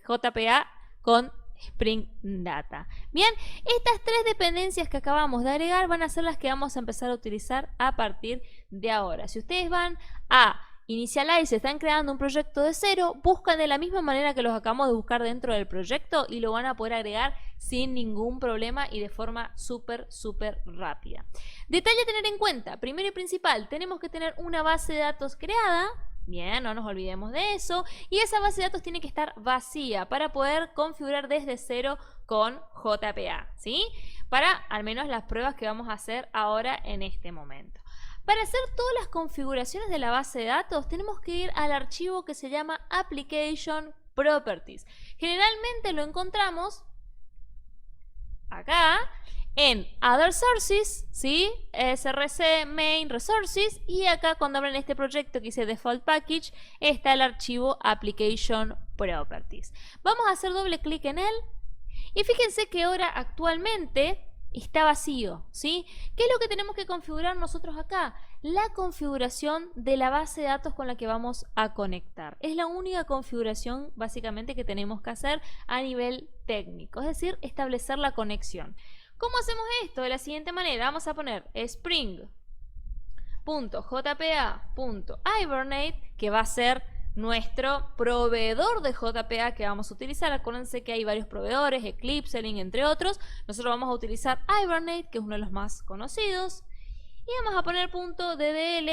JPA con Spring Data. Bien, estas 3 dependencias que acabamos de agregar van a ser las que vamos a empezar a utilizar a partir de ahora. Si ustedes van a Initialize, están creando un proyecto de cero, buscan de la misma manera que los acabamos de buscar dentro del proyecto y lo van a poder agregar sin ningún problema y de forma súper rápida. Detalle a tener en cuenta, primero y principal, tenemos que tener una base de datos creada. Bien, no nos olvidemos de eso. Y esa base de datos tiene que estar vacía para poder configurar desde cero con JPA, ¿sí? Para al menos las pruebas que vamos a hacer ahora en este momento. Para hacer todas las configuraciones de la base de datos tenemos que ir al archivo que se llama Application Properties. Generalmente lo encontramos acá en Other Sources, ¿sí?, src main resources, y acá cuando abren este proyecto que dice Default Package está el archivo Application Properties. Vamos a hacer doble clic en él y fíjense que ahora actualmente está vacío, ¿sí? ¿Qué es lo que tenemos que configurar nosotros acá? La configuración de la base de datos con la que vamos a conectar. Es la única configuración básicamente que tenemos que hacer a nivel técnico, es decir, establecer la conexión. ¿Cómo hacemos esto? De la siguiente manera, vamos a poner spring.jpa.hibernate, que va a ser nuestro proveedor de JPA que vamos a utilizar. Acuérdense que hay varios proveedores, Eclipse, Link, entre otros. Nosotros vamos a utilizar Hibernate, que es uno de los más conocidos. Y vamos a poner .ddl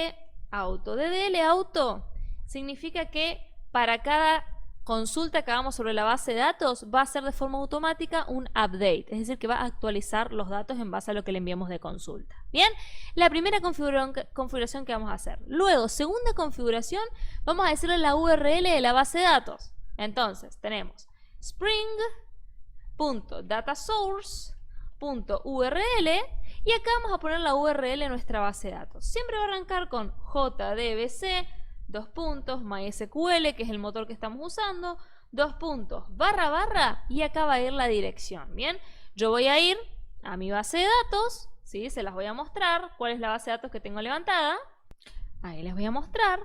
auto. ddl auto significa que para cada consulta que hagamos sobre la base de datos va a ser de forma automática un update, es decir, que va a actualizar los datos en base a lo que le enviamos de consulta. Bien, la primera configuración que vamos a hacer. Luego, segunda configuración, vamos a decirle la URL de la base de datos. Entonces, tenemos spring.datasource.url y acá vamos a poner la URL de nuestra base de datos. Siempre va a arrancar con jdbc, MySQL, que es el motor que estamos usando, // y acá va a ir la dirección. Bien, yo voy a ir a mi base de datos, ¿sí? Se las voy a mostrar cuál es la base de datos que tengo levantada. Ahí les voy a mostrar.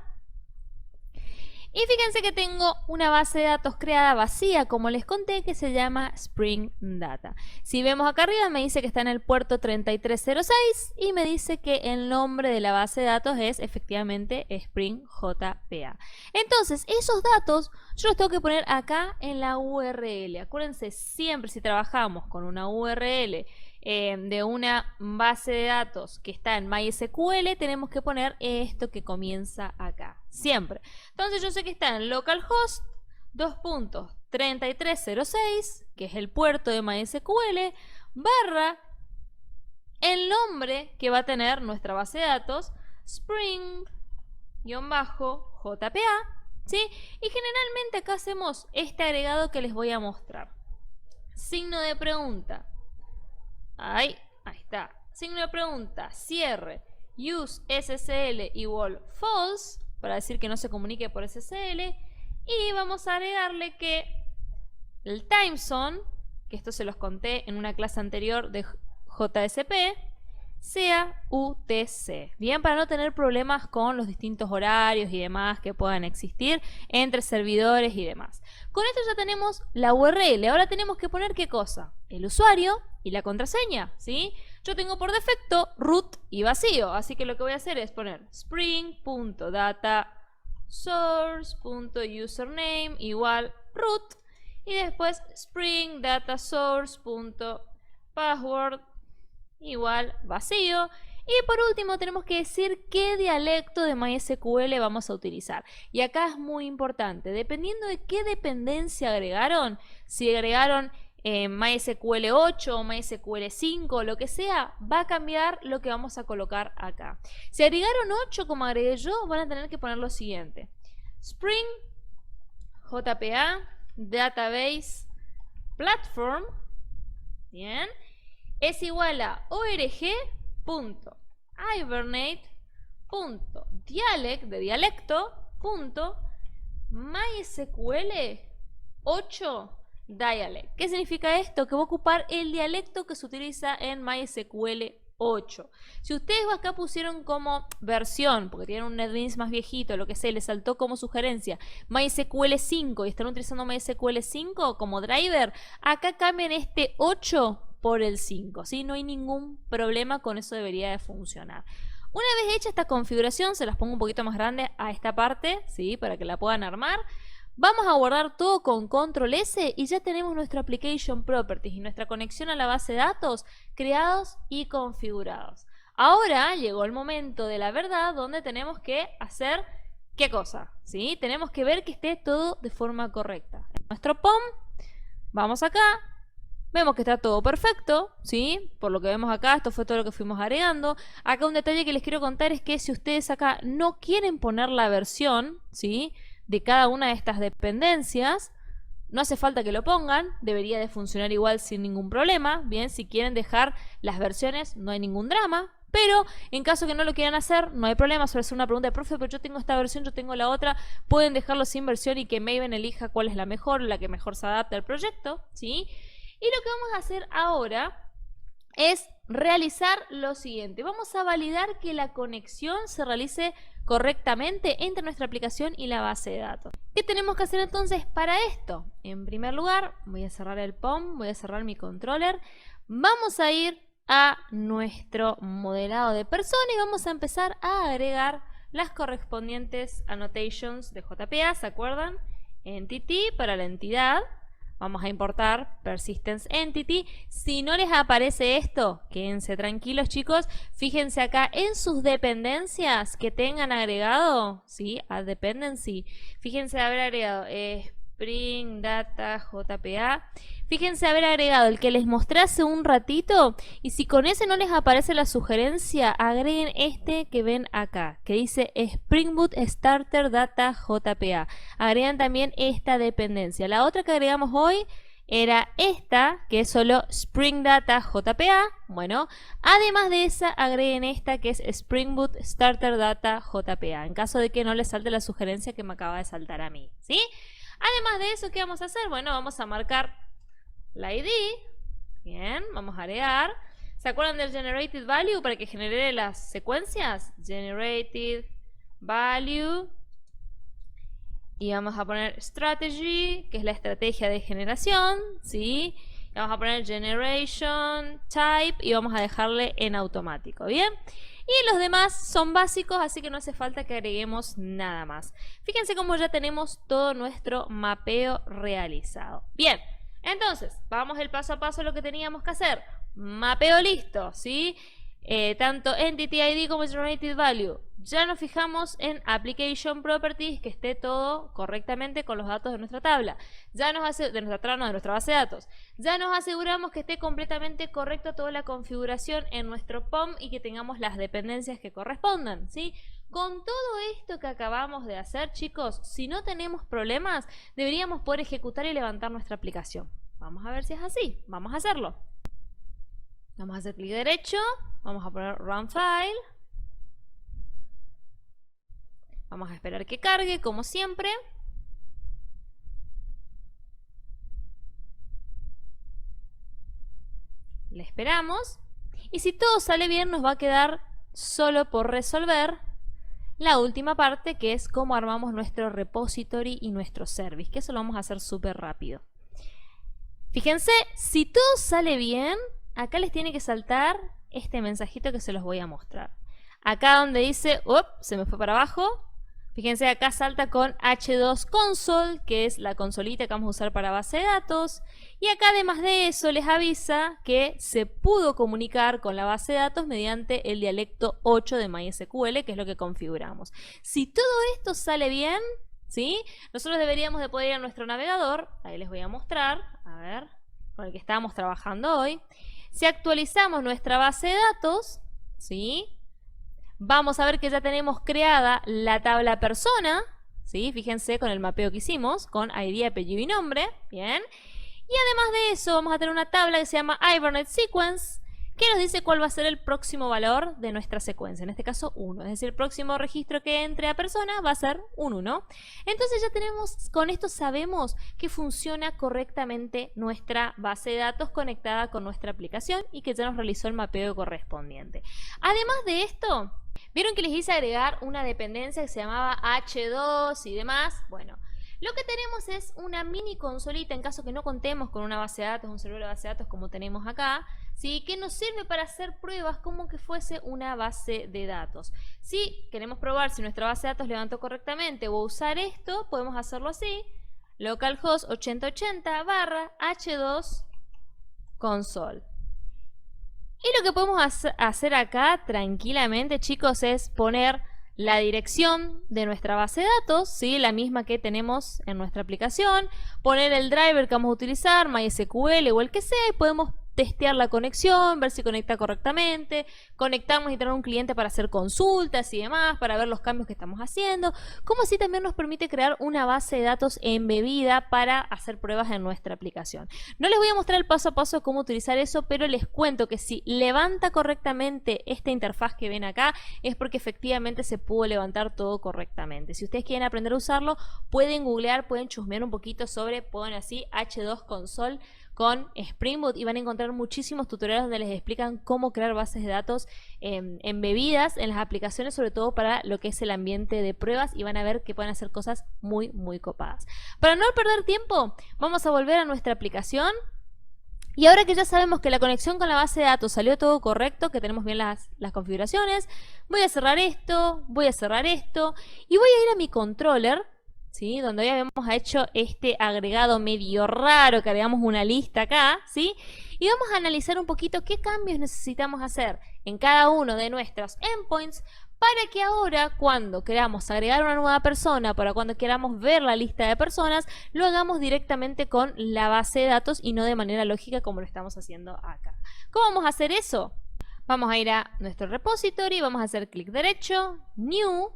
Y fíjense que tengo una base de datos creada vacía, como les conté, que se llama Spring Data. Si vemos acá arriba me dice que está en el puerto 3306 y me dice que el nombre de la base de datos es efectivamente Spring JPA. Entonces, esos datos yo los tengo que poner acá en la URL. Acuérdense, siempre si trabajamos con una URL de una base de datos que está en MySQL, tenemos que poner esto que comienza acá, siempre. Entonces yo sé que está en localhost 2.3306, que es el puerto de MySQL, / el nombre que va a tener nuestra base de datos, Spring-JPA, ¿sí? Y generalmente acá hacemos este agregado que les voy a mostrar. Signo de pregunta. Ahí está. Signo de pregunta, cierre, use SSL igual false, para decir que no se comunique por SSL. Y vamos a agregarle que el time zone, que esto se los conté en una clase anterior de JSP, sea UTC. Bien, para no tener problemas con los distintos horarios y demás que puedan existir entre servidores y demás. Con esto ya tenemos la URL. Ahora tenemos que poner ¿qué cosa? El usuario y la contraseña, ¿sí? Yo tengo por defecto root y vacío, así que lo que voy a hacer es poner spring.datasource.username igual root y después spring.datasource.password igual vacío. Y por último tenemos que decir qué dialecto de MySQL vamos a utilizar. Y acá es muy importante, dependiendo de qué dependencia agregaron, si agregaron MySQL 8 o MySQL 5 o lo que sea, va a cambiar lo que vamos a colocar acá. Si agregaron 8 como agregué yo, van a tener que poner lo siguiente: Spring JPA Database Platform, bien, es igual a org.hibernate.dialect de dialecto .mysql 8 dialect. ¿Qué significa esto? Que va a ocupar el dialecto que se utiliza en MySQL 8. Si ustedes acá pusieron como versión, porque tienen un NetBeans más viejito, lo que sea, les saltó como sugerencia MySQL 5 y están utilizando MySQL 5 como driver, acá cambien este 8 por el 5, ¿sí? No hay ningún problema, con eso debería de funcionar. Una vez hecha esta configuración, se las pongo un poquito más grande a esta parte, ¿sí? Para que la puedan armar. Vamos a guardar todo con Control S y ya tenemos nuestro Application Properties y nuestra conexión a la base de datos creados y configurados. Ahora llegó el momento de la verdad donde tenemos que hacer ¿qué cosa? ¿Sí? Tenemos que ver que esté todo de forma correcta. En nuestro POM, vamos acá, vemos que está todo perfecto, ¿sí? Por lo que vemos acá, esto fue todo lo que fuimos agregando. Acá un detalle que les quiero contar es que si ustedes acá no quieren poner la versión, ¿sí?, de cada una de estas dependencias, no hace falta que lo pongan, debería de funcionar igual sin ningún problema. Bien, si quieren dejar las versiones no hay ningún drama, pero en caso que no lo quieran hacer, no hay problema. Suele ser una pregunta de profe, pero yo tengo esta versión, yo tengo la otra, pueden dejarlo sin versión y que Maven elija cuál es la mejor, la que mejor se adapte al proyecto, ¿sí? Y lo que vamos a hacer ahora es realizar lo siguiente. Vamos a validar que la conexión se realice correctamente entre nuestra aplicación y la base de datos. ¿Qué tenemos que hacer entonces para esto? En primer lugar, voy a cerrar el POM, voy a cerrar mi controller. Vamos a ir a nuestro modelado de persona y vamos a empezar a agregar las correspondientes annotations de JPA, ¿se acuerdan? Entity para la entidad. Vamos a importar Persistence Entity. Si no les aparece esto, quédense tranquilos, chicos. Fíjense acá en sus dependencias que tengan agregado, ¿sí? Add Dependency. Fíjense haber agregado Spring Data JPA. Fíjense haber agregado el que les mostré hace un ratito, y si con ese no les aparece la sugerencia, agreguen este que ven acá, que dice Spring Boot Starter Data JPA. Agregan también esta dependencia. La otra que agregamos hoy era esta, que es solo Spring Data JPA. Bueno, además de esa, agreguen esta que es Spring Boot Starter Data JPA, en caso de que no les salte la sugerencia que me acaba de saltar a mí, ¿sí? Además de eso, ¿qué vamos a hacer? Bueno, vamos a marcar la ID. Bien, vamos a agregar. ¿Se acuerdan del Generated Value para que genere las secuencias? Generated Value. Y vamos a poner Strategy, que es la estrategia de generación, ¿sí? Y vamos a poner Generation Type y vamos a dejarle en automático, ¿bien? Y los demás son básicos, así que no hace falta que agreguemos nada más. Fíjense cómo ya tenemos todo nuestro mapeo realizado. Bien, entonces, vamos el paso a paso a lo que teníamos que hacer. Mapeo listo, ¿sí? Tanto Entity ID como Generated Value. Ya nos fijamos en Application Properties, que esté todo correctamente con los datos de nuestra tabla. Ya nos hace, de nuestra base de datos. Ya nos aseguramos que esté completamente correcto toda la configuración en nuestro POM y que tengamos las dependencias que correspondan, ¿sí? Con todo esto que acabamos de hacer, chicos, si no tenemos problemas, deberíamos poder ejecutar y levantar nuestra aplicación. Vamos a ver si es así. Vamos a hacerlo. Vamos a hacer clic derecho. Vamos a poner Run File. Vamos a esperar que cargue, como siempre. Le esperamos. Y si todo sale bien, nos va a quedar solo por resolver la última parte, que es cómo armamos nuestro repository y nuestro service, que eso lo vamos a hacer súper rápido. Fíjense, si todo sale bien, acá les tiene que saltar este mensajito que se los voy a mostrar. Acá donde dice, se me fue para abajo. Fíjense, acá salta con H2 Console, que es la consolita que vamos a usar para base de datos. Y acá además de eso les avisa que se pudo comunicar con la base de datos mediante el dialecto 8 de MySQL, que es lo que configuramos. Si todo esto sale bien, ¿sí? Nosotros deberíamos de poder ir a nuestro navegador. Ahí les voy a mostrar, a ver, con el que estábamos trabajando hoy. Si actualizamos nuestra base de datos, ¿sí? Vamos a ver que ya tenemos creada la tabla persona, ¿sí? Fíjense con el mapeo que hicimos, con ID, apellido y nombre, ¿bien? Y además de eso vamos a tener una tabla que se llama Hibernate Sequence, que nos dice cuál va a ser el próximo valor de nuestra secuencia, en este caso 1, es decir, el próximo registro que entre a persona va a ser un 1. Entonces ya tenemos, con esto sabemos que funciona correctamente nuestra base de datos conectada con nuestra aplicación y que ya nos realizó el mapeo correspondiente. Además de esto, ¿vieron que les hice agregar una dependencia que se llamaba H2 y demás? Bueno, lo que tenemos es una mini consolita en caso que no contemos con una base de datos, un servidor de base de datos como tenemos acá, ¿sí? Que nos sirve para hacer pruebas como que fuese una base de datos. Si queremos probar si nuestra base de datos levantó correctamente o usar esto, podemos hacerlo así: localhost 8080 /h2 console. Y lo que podemos hacer acá tranquilamente, chicos, es poner la dirección de nuestra base de datos, ¿sí? La misma que tenemos en nuestra aplicación, poner el driver que vamos a utilizar, MySQL o el que sea, y podemos testear la conexión, ver si conecta correctamente, conectarnos y tener un cliente para hacer consultas y demás, para ver los cambios que estamos haciendo, como así también nos permite crear una base de datos embebida para hacer pruebas en nuestra aplicación. No les voy a mostrar el paso a paso de cómo utilizar eso, pero les cuento que si levanta correctamente esta interfaz que ven acá, es porque efectivamente se pudo levantar todo correctamente. Si ustedes quieren aprender a usarlo, pueden googlear, pueden chusmear un poquito sobre, ponen así, H2 Console con Spring Boot y van a encontrar muchísimos tutoriales donde les explican cómo crear bases de datos embebidas en las aplicaciones, sobre todo para lo que es el ambiente de pruebas, y van a ver que pueden hacer cosas muy copadas. Para no perder tiempo, vamos a volver a nuestra aplicación. Y ahora que ya sabemos que la conexión con la base de datos salió todo correcto, que tenemos bien las configuraciones, voy a cerrar esto, voy a cerrar esto y voy a ir a mi controller, ¿sí? Donde ya habíamos hecho este agregado medio raro, que agregamos una lista acá, ¿sí? Y vamos a analizar un poquito qué cambios necesitamos hacer en cada uno de nuestros endpoints para que ahora cuando queramos agregar una nueva persona, para cuando queramos ver la lista de personas, lo hagamos directamente con la base de datos y no de manera lógica como lo estamos haciendo acá. ¿Cómo vamos a hacer eso? Vamos a ir a nuestro repository, vamos a hacer clic derecho, New.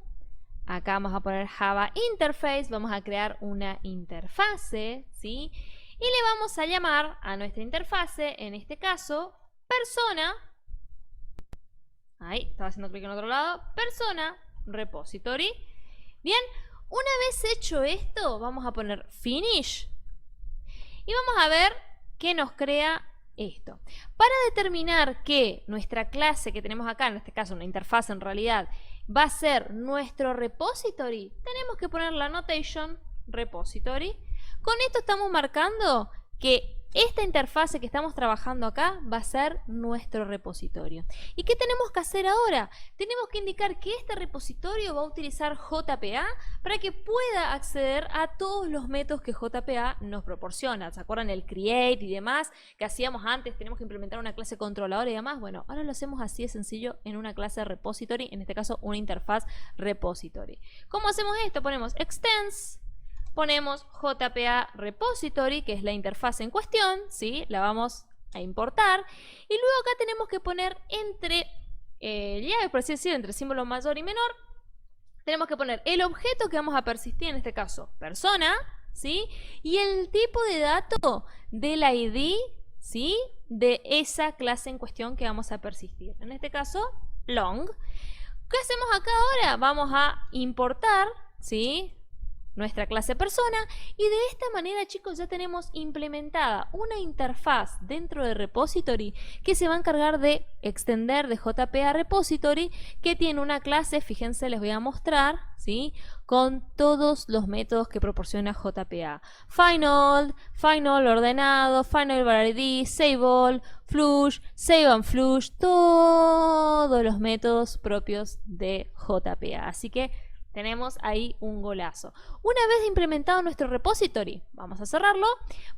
Acá vamos a poner Java Interface, vamos a crear una interfase, ¿sí? Y le vamos a llamar a nuestra interfase, en este caso, persona. Ahí, estaba haciendo clic en otro lado. Persona, repository. Bien, una vez hecho esto, vamos a poner finish. Y vamos a ver qué nos crea esto. Para determinar que nuestra clase que tenemos acá, en este caso una interfaz en realidad, va a ser nuestro repository, tenemos que poner la annotation repository. Con esto estamos marcando que esta interfase que estamos trabajando acá va a ser nuestro repositorio. ¿Y qué tenemos que hacer ahora? Tenemos que indicar que este repositorio va a utilizar JPA para que pueda acceder a todos los métodos que JPA nos proporciona. ¿Se acuerdan el create y demás que hacíamos antes? Tenemos que implementar una clase controladora y demás. Bueno, ahora lo hacemos así de sencillo en una clase repository, en este caso una interfaz repository. ¿Cómo hacemos esto? Ponemos extends. Ponemos JPA Repository, que es la interfaz en cuestión, ¿sí? La vamos a importar. Y luego acá tenemos que poner entre llaves, por así decirlo, entre símbolo mayor y menor. Tenemos que poner el objeto que vamos a persistir, en este caso, persona, ¿sí? Y el tipo de dato del ID, ¿sí? De esa clase en cuestión que vamos a persistir. En este caso, long. ¿Qué hacemos acá ahora? Vamos a importar, ¿sí? Nuestra clase persona, y de esta manera, chicos, ya tenemos implementada una interfaz dentro de repository que se va a encargar de extender de JPA repository, que tiene una clase, fíjense, les voy a mostrar, ¿sí? Con todos los métodos que proporciona JPA: final, final ordenado, final variety, save all, flush, save and flush, todos los métodos propios de JPA. Así que tenemos ahí un golazo. Una vez implementado nuestro repository, vamos a cerrarlo,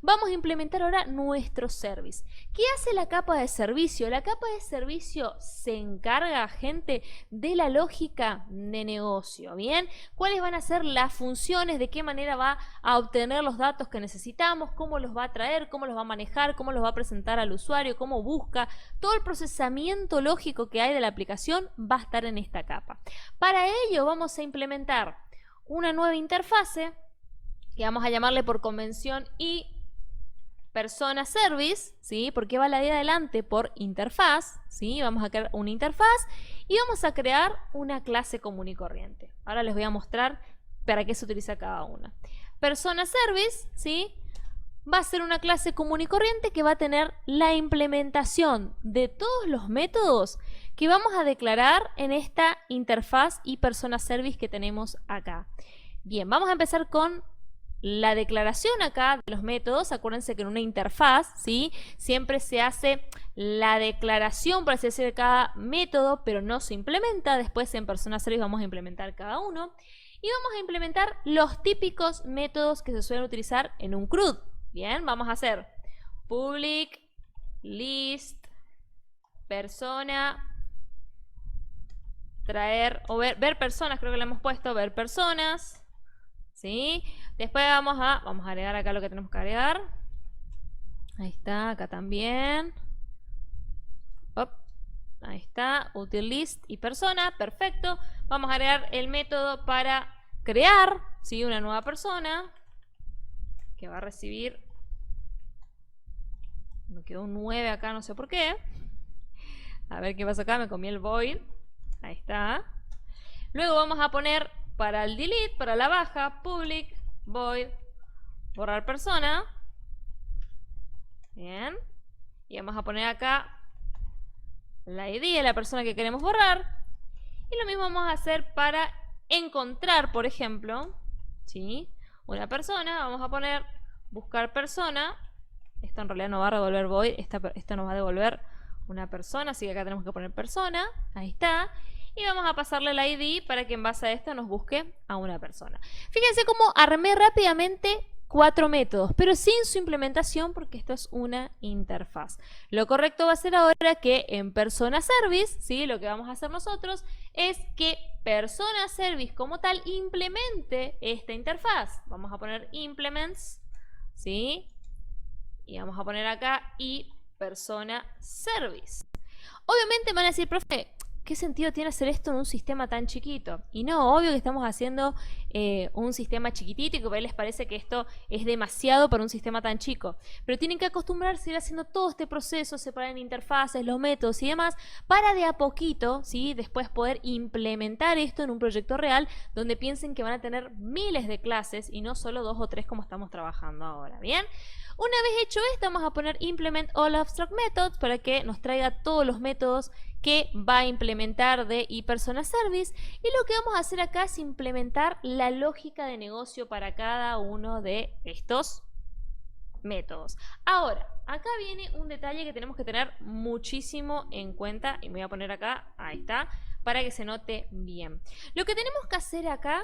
vamos a implementar ahora nuestro service. ¿Qué hace la capa de servicio? La capa de servicio se encarga, gente, de la lógica de negocio, ¿bien? ¿Cuáles van a ser las funciones? ¿De qué manera va a obtener los datos que necesitamos? ¿Cómo los va a traer? ¿Cómo los va a manejar? ¿Cómo los va a presentar al usuario? ¿Cómo busca? Todo el procesamiento lógico que hay de la aplicación va a estar en esta capa. Para ello vamos a implementar una nueva interfase que vamos a llamarle por convención y persona service, ¿sí? Porque va la de adelante por interfaz, ¿sí? Vamos a crear una interfaz y vamos a crear una clase común y corriente. Ahora les voy a mostrar para qué se utiliza cada una. Persona service, ¿sí? Va a ser una clase común y corriente que va a tener la implementación de todos los métodos que vamos a declarar en esta interfaz y persona service que tenemos acá. Bien, vamos a empezar con la declaración acá de los métodos. Acuérdense que en una interfaz, ¿sí? Siempre se hace la declaración, por así decir, de cada método, pero no se implementa. Después en persona service vamos a implementar cada uno. Y vamos a implementar los típicos métodos que se suelen utilizar en un CRUD. Bien, vamos a hacer public list persona traer o ver personas, creo que le hemos puesto ver personas, ¿sí? Después vamos a agregar acá lo que tenemos que agregar. Ahí está, acá también. Ahí está, util list y persona, perfecto. Vamos a agregar el método para crear, ¿sí? Una nueva persona que va a recibir, me quedó un 9 acá, no sé por qué. A ver qué pasa acá, me comí el void. Ahí está. Luego vamos a poner para el delete, para la baja, public void borrar persona. Bien. Y vamos a poner acá la ID de la persona que queremos borrar. Y lo mismo vamos a hacer para encontrar, por ejemplo, ¿sí? Una persona. Vamos a poner buscar persona. Esto en realidad no va a devolver void, esto nos va a devolver una persona, así que acá tenemos que poner persona. Ahí está. Y vamos a pasarle la ID para que en base a esto nos busque a una persona. Fíjense cómo armé rápidamente 4 métodos, pero sin su implementación porque esto es una interfaz. Lo correcto va a ser ahora que en persona service, ¿sí? Lo que vamos a hacer nosotros es que persona service como tal implemente esta interfaz. Vamos a poner implements, ¿sí? Y vamos a poner acá y persona service. Obviamente van a decir, profe, ¿qué sentido tiene hacer esto en un sistema tan chiquito? Y no, obvio que estamos haciendo un sistema chiquitito y que a les parece que esto es demasiado para un sistema tan chico. Pero tienen que acostumbrarse a ir haciendo todo este proceso, separar en interfaces, los métodos y demás, para de a poquito, ¿sí? Después poder implementar esto en un proyecto real donde piensen que van a tener miles de clases y no solo 2 o 3 como estamos trabajando ahora, ¿bien? Una vez hecho esto, vamos a poner implement all abstract methods para que nos traiga todos los métodos que va a implementar de iPersona Service. Y lo que vamos a hacer acá es implementar la lógica de negocio para cada uno de estos métodos. Ahora, acá viene un detalle que tenemos que tener muchísimo en cuenta y me voy a poner acá, ahí está, para que se note bien. Lo que tenemos que hacer acá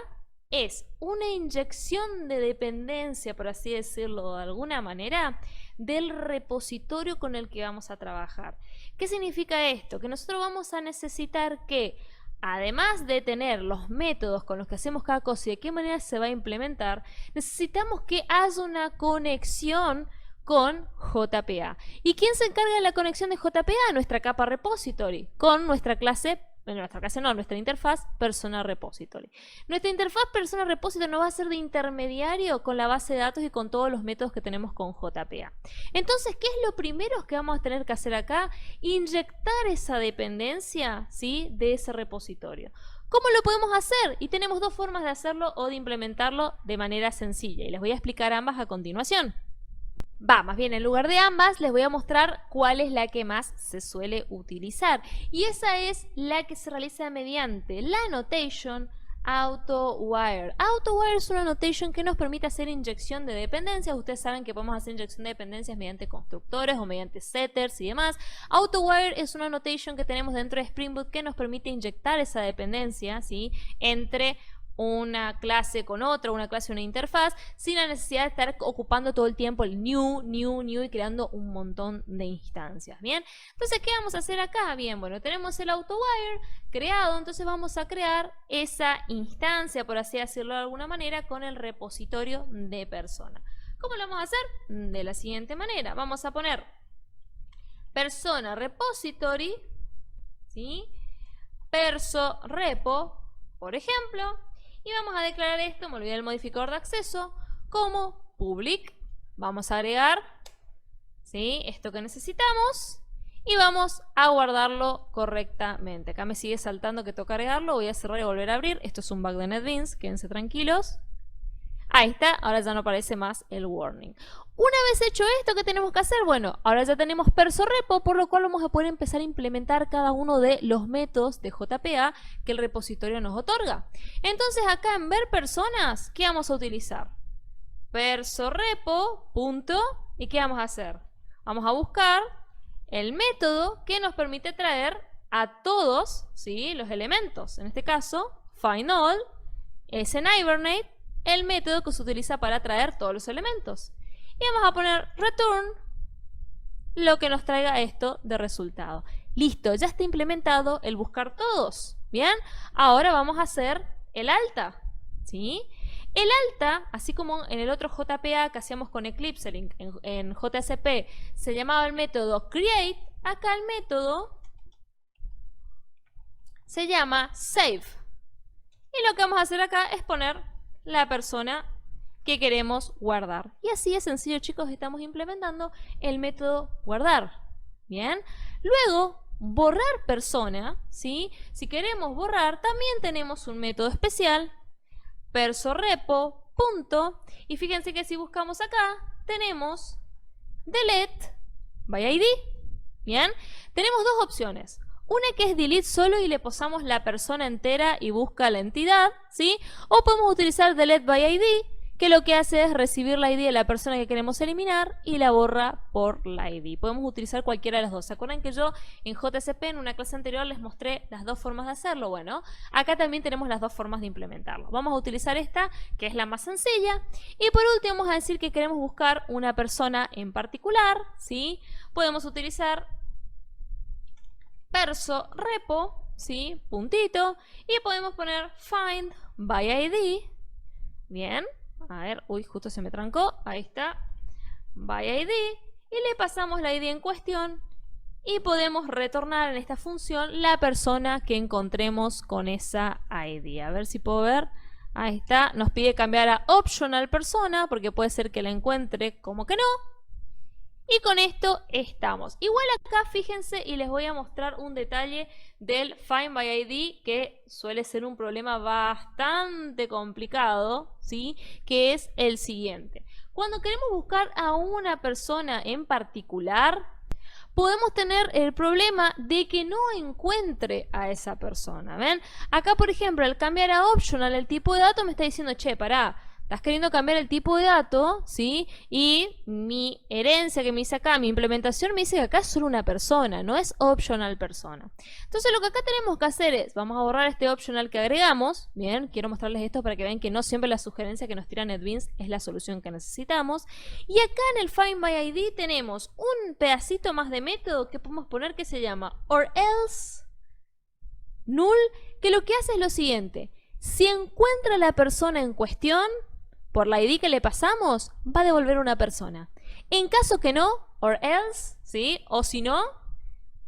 es una inyección de dependencia, por así decirlo de alguna manera, del repositorio con el que vamos a trabajar. ¿Qué significa esto? Que nosotros vamos a necesitar que, además de tener los métodos con los que hacemos cada cosa y de qué manera se va a implementar, necesitamos que haya una conexión con JPA. ¿Y quién se encarga de la conexión de JPA? Nuestra capa repository, con nuestra clase, bueno, nuestra clase no, nuestra interfaz persona repository. Nuestra interfaz persona repository nos va a ser de intermediario con la base de datos y con todos los métodos que tenemos con JPA. Entonces, ¿qué es lo primero que vamos a tener que hacer acá? Inyectar esa dependencia, ¿sí?, de ese repositorio. ¿Cómo lo podemos hacer? Y tenemos dos formas de hacerlo o de implementarlo de manera sencilla. Y les voy a explicar ambas a continuación. Más bien, en lugar de ambas, les voy a mostrar cuál es la que más se suele utilizar. Y esa es la que se realiza mediante la notation AutoWire. AutoWire es una notation que nos permite hacer inyección de dependencias. Ustedes saben que podemos hacer inyección de dependencias mediante constructores o mediante setters y demás. AutoWire es una notation que tenemos dentro de Spring Boot que nos permite inyectar esa dependencia, ¿sí?, entre una clase con otra, una clase y una interfaz, sin la necesidad de estar ocupando todo el tiempo el new y creando un montón de instancias, ¿bien? Entonces, ¿qué vamos a hacer acá? Bien, bueno, tenemos el AutoWire creado, entonces vamos a crear esa instancia, por así decirlo de alguna manera, con el repositorio de persona. ¿Cómo lo vamos a hacer? De la siguiente manera. Vamos a poner persona repository, ¿sí?, perso repo, por ejemplo, y vamos a declarar esto, me olvidé el modificador de acceso, como public. Vamos a agregar, ¿sí?, esto que necesitamos y vamos a guardarlo correctamente. Acá me sigue saltando que toca agregarlo, voy a cerrar y volver a abrir. Esto es un bug de NetBeans, quédense tranquilos. Ahí está, ahora ya no aparece más el warning. Una vez hecho esto, ¿qué tenemos que hacer? Bueno, ahora ya tenemos perso repo, por lo cual vamos a poder empezar a implementar cada uno de los métodos de JPA que el repositorio nos otorga. Entonces acá en ver personas, ¿qué vamos a utilizar? Perso repo, punto, ¿y qué vamos a hacer? Vamos a buscar el método que nos permite traer a todos, ¿sí?, los elementos. En este caso, find all, es en Hibernate, el método que se utiliza para traer todos los elementos. Y vamos a poner return lo que nos traiga esto de resultado. Listo, ya está implementado el buscar todos. Bien, ahora vamos a hacer el alta, ¿sí? El alta, así como en el otro JPA que hacíamos con Eclipse, en JSP se llamaba el método create, acá el método se llama save. Y lo que vamos a hacer acá es poner la persona que queremos guardar. Y así de sencillo, chicos, estamos implementando el método guardar. Bien, luego borrar persona, ¿sí? Si queremos borrar, también tenemos un método especial, perso repo, punto, y fíjense que si buscamos acá, tenemos delete by ID. Bien, tenemos dos opciones. Una que es delete solo y le posamos la persona entera y busca la entidad, ¿sí? O podemos utilizar delete by ID, que lo que hace es recibir la ID de la persona que queremos eliminar y la borra por la ID. Podemos utilizar cualquiera de las dos. ¿Se acuerdan que yo en JSP en una clase anterior les mostré las dos formas de hacerlo? Bueno, acá también tenemos las dos formas de implementarlo. Vamos a utilizar esta, que es la más sencilla. Y por último vamos a decir que queremos buscar una persona en particular, ¿sí? Podemos utilizar perso repo, ¿sí? Puntito. Y podemos poner find by ID. Bien. A ver, uy, justo se me trancó. Ahí está. By ID. Y le pasamos la ID en cuestión. Y podemos retornar en esta función la persona que encontremos con esa ID. A ver si puedo ver. Ahí está. Nos pide cambiar a optional persona porque puede ser que la encuentre como que no. Y con esto estamos. Igual acá fíjense y les voy a mostrar un detalle del Find by ID que suele ser un problema bastante complicado, ¿sí? Que es el siguiente. Cuando queremos buscar a una persona en particular, podemos tener el problema de que no encuentre a esa persona. ¿Ven? Acá, por ejemplo, al cambiar a optional el tipo de dato me está diciendo, che, pará. Estás queriendo cambiar el tipo de dato, ¿sí? Y mi herencia que me dice acá, mi implementación me dice que acá es solo una persona, no es optional persona. Entonces lo que acá tenemos que hacer es, vamos a borrar este optional que agregamos. Bien, quiero mostrarles esto para que vean que no siempre la sugerencia que nos tira NetBeans es la solución que necesitamos. Y acá en el Find by ID tenemos un pedacito más de método que podemos poner que se llama or else null, que lo que hace es lo siguiente. Si encuentra la persona en cuestión, por la ID que le pasamos, va a devolver una persona. En caso que no, or else, ¿sí? O si no,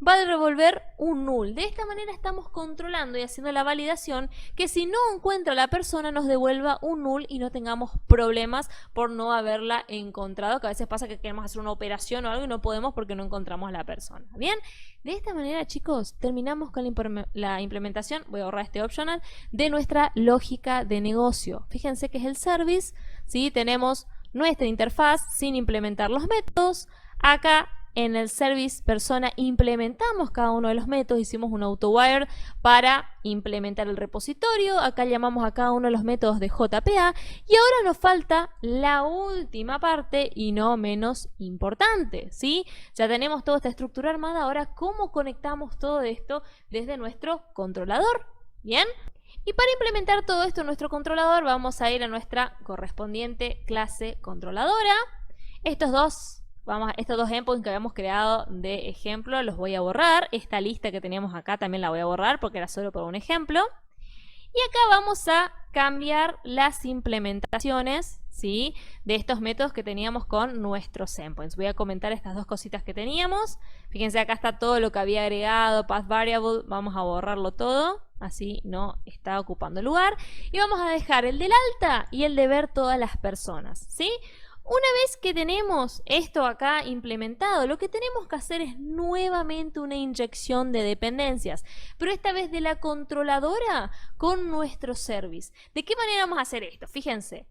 va a devolver un null. De esta manera estamos controlando y haciendo la validación que si no encuentra la persona nos devuelva un null y no tengamos problemas por no haberla encontrado, que a veces pasa que queremos hacer una operación o algo y no podemos porque no encontramos a la persona. Bien, de esta manera, chicos, terminamos con la implementación, voy a borrar este optional, de nuestra lógica de negocio. Fíjense que es el service, ¿sí? Tenemos nuestra interfaz sin implementar los métodos. Acá en el service persona implementamos cada uno de los métodos, hicimos un AutoWire para implementar el repositorio, acá llamamos a cada uno de los métodos de JPA y ahora nos falta la última parte y no menos importante, ¿sí? Ya tenemos toda esta estructura armada, ahora ¿cómo conectamos todo esto desde nuestro controlador? ¿Bien? Y para implementar todo esto en nuestro controlador vamos a ir a nuestra correspondiente clase controladora. Estos dos endpoints que habíamos creado de ejemplo los voy a borrar. Esta lista que teníamos acá también la voy a borrar porque era solo para un ejemplo. Y acá vamos a cambiar las implementaciones, ¿sí? De estos métodos que teníamos con nuestros endpoints. Voy a comentar estas dos cositas que teníamos. Fíjense, acá está todo lo que había agregado, path variable. Vamos a borrarlo todo, así no está ocupando lugar. Y vamos a dejar el del alta y el de ver todas las personas, ¿sí? Una vez que tenemos esto acá implementado, lo que tenemos que hacer es nuevamente una inyección de dependencias, pero esta vez de la controladora con nuestro service. ¿De qué manera vamos a hacer esto? Fíjense,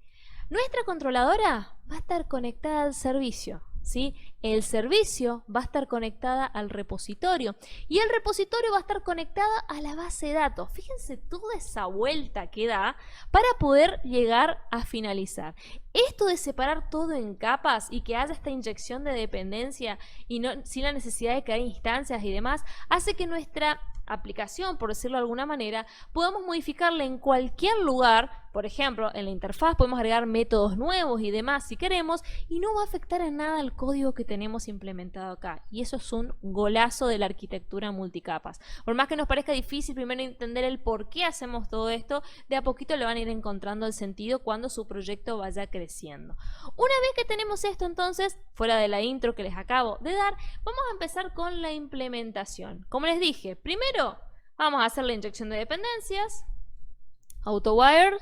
nuestra controladora va a estar conectada al servicio, ¿sí? El servicio va a estar conectada al repositorio y el repositorio va a estar conectada a la base de datos. Fíjense toda esa vuelta que da para poder llegar a finalizar. Esto de separar todo en capas y que haya esta inyección de dependencia y no, sin la necesidad de crear instancias y demás, hace que nuestra aplicación, por decirlo de alguna manera, podamos modificarla en cualquier lugar. Por ejemplo, en la interfaz podemos agregar métodos nuevos y demás si queremos y no va a afectar en nada el código que tenemos implementado acá. Y eso es un golazo de la arquitectura multicapas. Por más que nos parezca difícil primero entender el por qué hacemos todo esto, de a poquito le van a ir encontrando el sentido cuando su proyecto vaya creciendo. Una vez que tenemos esto, entonces, fuera de la intro que les acabo de dar, vamos a empezar con la implementación. Como les dije, primero vamos a hacer la inyección de dependencias, AutoWire.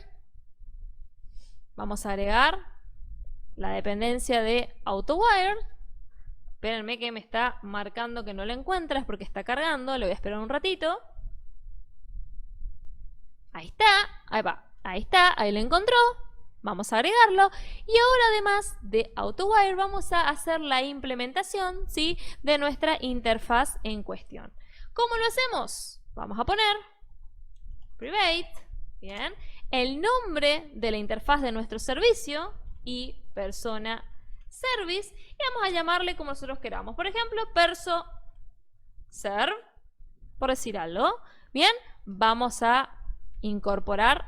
Vamos a agregar la dependencia de AutoWire. Espérenme que me está marcando que no la encuentras porque está cargando. Le voy a esperar un ratito. Ahí está. Ahí va. Ahí está. Ahí lo encontró. Vamos a agregarlo. Y ahora, además de AutoWire, vamos a hacer la implementación, ¿sí?, de nuestra interfaz en cuestión. ¿Cómo lo hacemos? Vamos a poner private. Bien. El nombre de la interfaz de nuestro servicio y persona service y vamos a llamarle como nosotros queramos. Por ejemplo, perso serve, por decir algo. Bien, vamos a incorporar,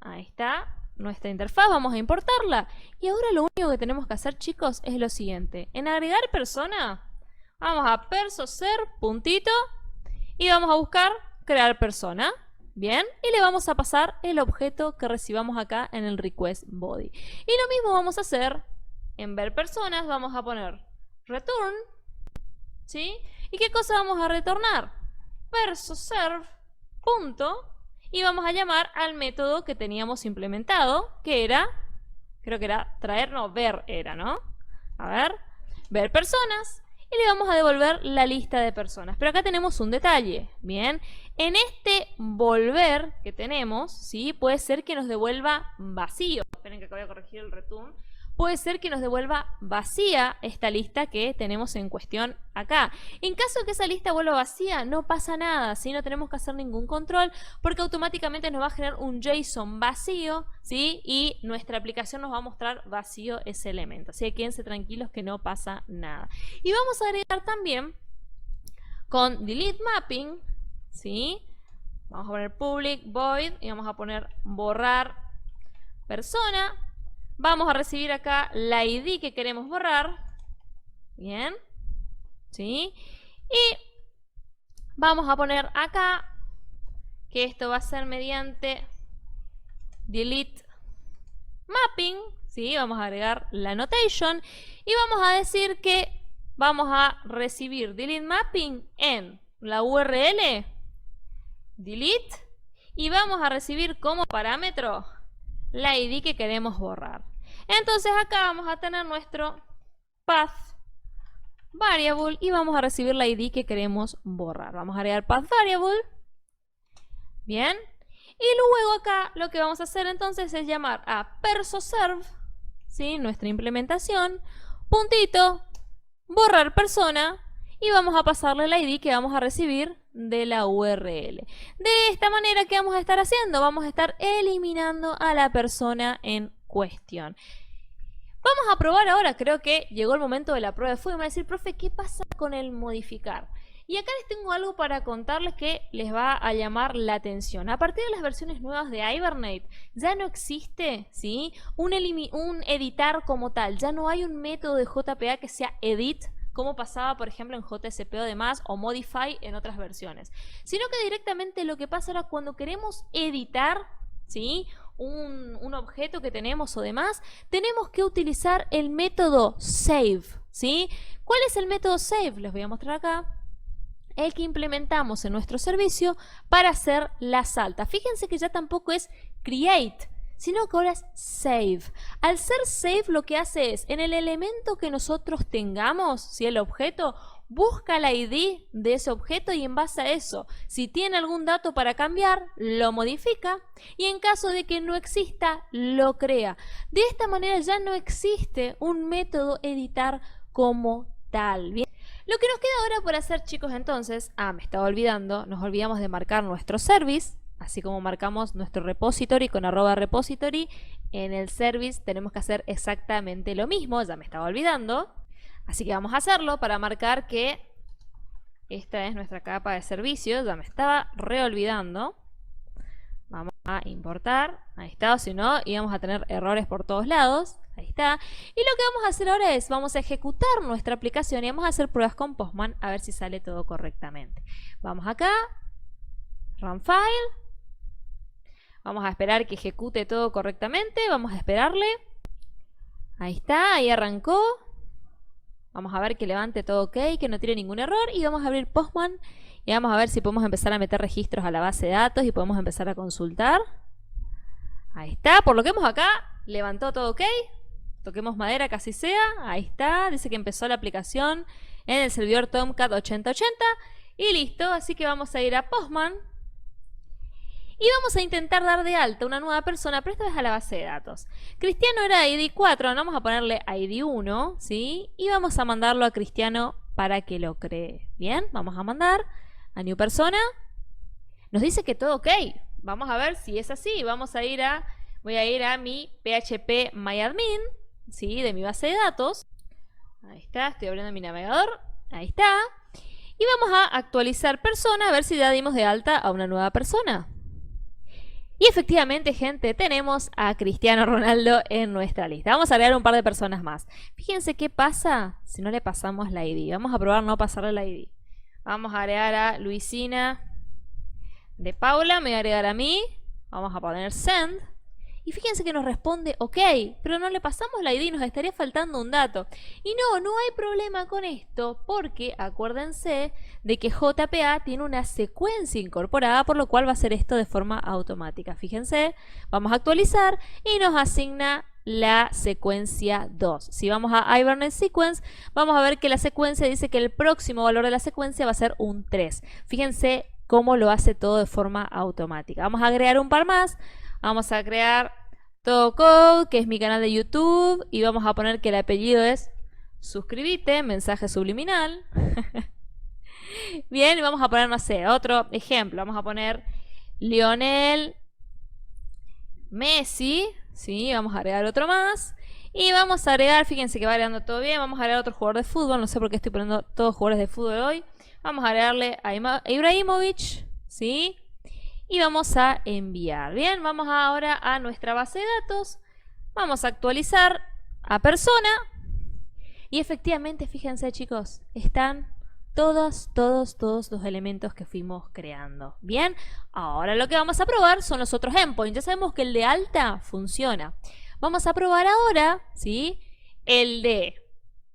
ahí está, nuestra interfaz, vamos a importarla. Y ahora lo único que tenemos que hacer, chicos, es lo siguiente. En agregar persona, vamos a perso serve, puntito, y vamos a buscar crear persona. Bien, y le vamos a pasar el objeto que recibamos acá en el request body. Y lo mismo vamos a hacer en ver personas. Vamos a poner return, ¿sí? ¿Y qué cosa vamos a retornar? Perso_serve, punto, y vamos a llamar al método que teníamos implementado, que era, creo que era traer, no, ver era, ¿no? A ver personas, y le vamos a devolver la lista de personas. Pero acá tenemos un detalle, ¿bien? En este volver que tenemos, ¿sí? Puede ser que nos devuelva vacío. Esperen que acá voy a corregir el return. Puede ser que nos devuelva vacía esta lista que tenemos en cuestión acá. En caso de que esa lista vuelva vacía, no pasa nada, ¿sí? No tenemos que hacer ningún control porque automáticamente nos va a generar un JSON vacío, ¿sí? Y nuestra aplicación nos va a mostrar vacío ese elemento. Así que quédense tranquilos que no pasa nada. Y vamos a agregar también con delete mapping, ¿sí? Vamos a poner public void y vamos a poner borrar persona. Vamos a recibir acá la ID que queremos borrar. Bien. ¿Sí? Y vamos a poner acá que esto va a ser mediante delete mapping. ¿Sí? Vamos a agregar la annotation. Y vamos a decir que vamos a recibir delete mapping en la URL delete. Y vamos a recibir como parámetro la ID que queremos borrar. Entonces acá vamos a tener nuestro path variable y vamos a recibir la ID que queremos borrar. Vamos a agregar path variable. Bien. Y luego acá lo que vamos a hacer entonces es llamar a perso_serve, ¿sí? Nuestra implementación, puntito, borrar persona, y vamos a pasarle la ID que vamos a recibir de la URL. De esta manera, ¿qué vamos a estar haciendo? Vamos a estar eliminando a la persona en cuestión. Vamos a probar ahora, creo que llegó el momento de la prueba de fuego. Me va a decir, profe, ¿qué pasa con el modificar? Y acá les tengo algo para contarles que les va a llamar la atención. A partir de las versiones nuevas de Hibernate, ya no existe, ¿sí? un editar como tal. Ya no hay un método de JPA que sea edit, como pasaba, por ejemplo, en JSP o demás, o modify en otras versiones. Sino que directamente lo que pasa ahora cuando queremos editar, ¿sí? un objeto que tenemos o demás, tenemos que utilizar el método save, ¿sí? ¿Cuál es el método save? Les voy a mostrar acá. El que implementamos en nuestro servicio para hacer la salta. Fíjense que ya tampoco es create, sino que ahora es save. Al ser save, lo que hace es, en el elemento que nosotros tengamos, si el objeto, busca la ID de ese objeto y en base a eso, si tiene algún dato para cambiar, lo modifica y en caso de que no exista, lo crea. De esta manera ya no existe un método editar como tal. Bien. Lo que nos queda ahora por hacer, chicos, entonces, me estaba olvidando, nos olvidamos de marcar nuestro service, así como marcamos nuestro repository con @repository, en el service tenemos que hacer exactamente lo mismo, ya me estaba olvidando. Así que vamos a hacerlo para marcar que esta es nuestra capa de servicios. Ya me estaba reolvidando. Vamos a importar. Ahí está, o si no, íbamos a tener errores por todos lados. Ahí está. Y lo que vamos a hacer ahora es, vamos a ejecutar nuestra aplicación y vamos a hacer pruebas con Postman a ver si sale todo correctamente. Vamos acá. Run file. Vamos a esperar que ejecute todo correctamente. Vamos a esperarle. Ahí está, ahí arrancó. Vamos a ver que levante todo ok, que no tiene ningún error y vamos a abrir Postman y vamos a ver si podemos empezar a meter registros a la base de datos y podemos empezar a consultar. Ahí está, por lo que vemos acá, levantó todo ok. Toquemos madera que así sea. Ahí está, dice que empezó la aplicación en el servidor Tomcat 8080 y listo, así que vamos a ir a Postman. Y vamos a intentar dar de alta una nueva persona, pero esta vez a la base de datos. Cristiano era ID 4, vamos a ponerle ID 1, ¿sí? Y vamos a mandarlo a Cristiano para que lo cree. Bien, vamos a mandar a New Persona. Nos dice que todo ok. Vamos a ver si es así. Voy a ir a mi PHP MyAdmin, ¿sí? De mi base de datos. Ahí está, estoy abriendo mi navegador. Ahí está. Y vamos a actualizar persona, a ver si ya dimos de alta a una nueva persona. Y efectivamente, gente, tenemos a Cristiano Ronaldo en nuestra lista. Vamos a agregar un par de personas más. Fíjense qué pasa si no le pasamos la ID. Vamos a probar no pasarle la ID. Vamos a agregar a Luisina de Paula, me voy a agregar a mí. Vamos a poner send. Y fíjense que nos responde OK, pero no le pasamos la ID, nos estaría faltando un dato. Y no hay problema con esto, porque acuérdense de que JPA tiene una secuencia incorporada, por lo cual va a hacer esto de forma automática. Fíjense, vamos a actualizar y nos asigna la secuencia 2. Si vamos a Hibernate Sequence, vamos a ver que la secuencia dice que el próximo valor de la secuencia va a ser un 3. Fíjense cómo lo hace todo de forma automática. Vamos a agregar un par más. Vamos a crear Todo Code, que es mi canal de YouTube, y vamos a poner que el apellido es suscribite, mensaje subliminal. Bien, y vamos a poner, no sé, otro ejemplo. Vamos a poner Lionel Messi, ¿sí? Vamos a agregar otro más. Y vamos a agregar, fíjense que va agregando todo bien, vamos a agregar otro jugador de fútbol, no sé por qué estoy poniendo todos jugadores de fútbol hoy. Vamos a agregarle a Ibrahimovic, ¿sí? Y vamos a enviar. Bien, vamos ahora a nuestra base de datos. Vamos a actualizar a persona. Y efectivamente, fíjense chicos, están todos los elementos que fuimos creando. Bien, ahora lo que vamos a probar son los otros endpoints. Ya sabemos que el de alta funciona. Vamos a probar ahora, ¿sí? El de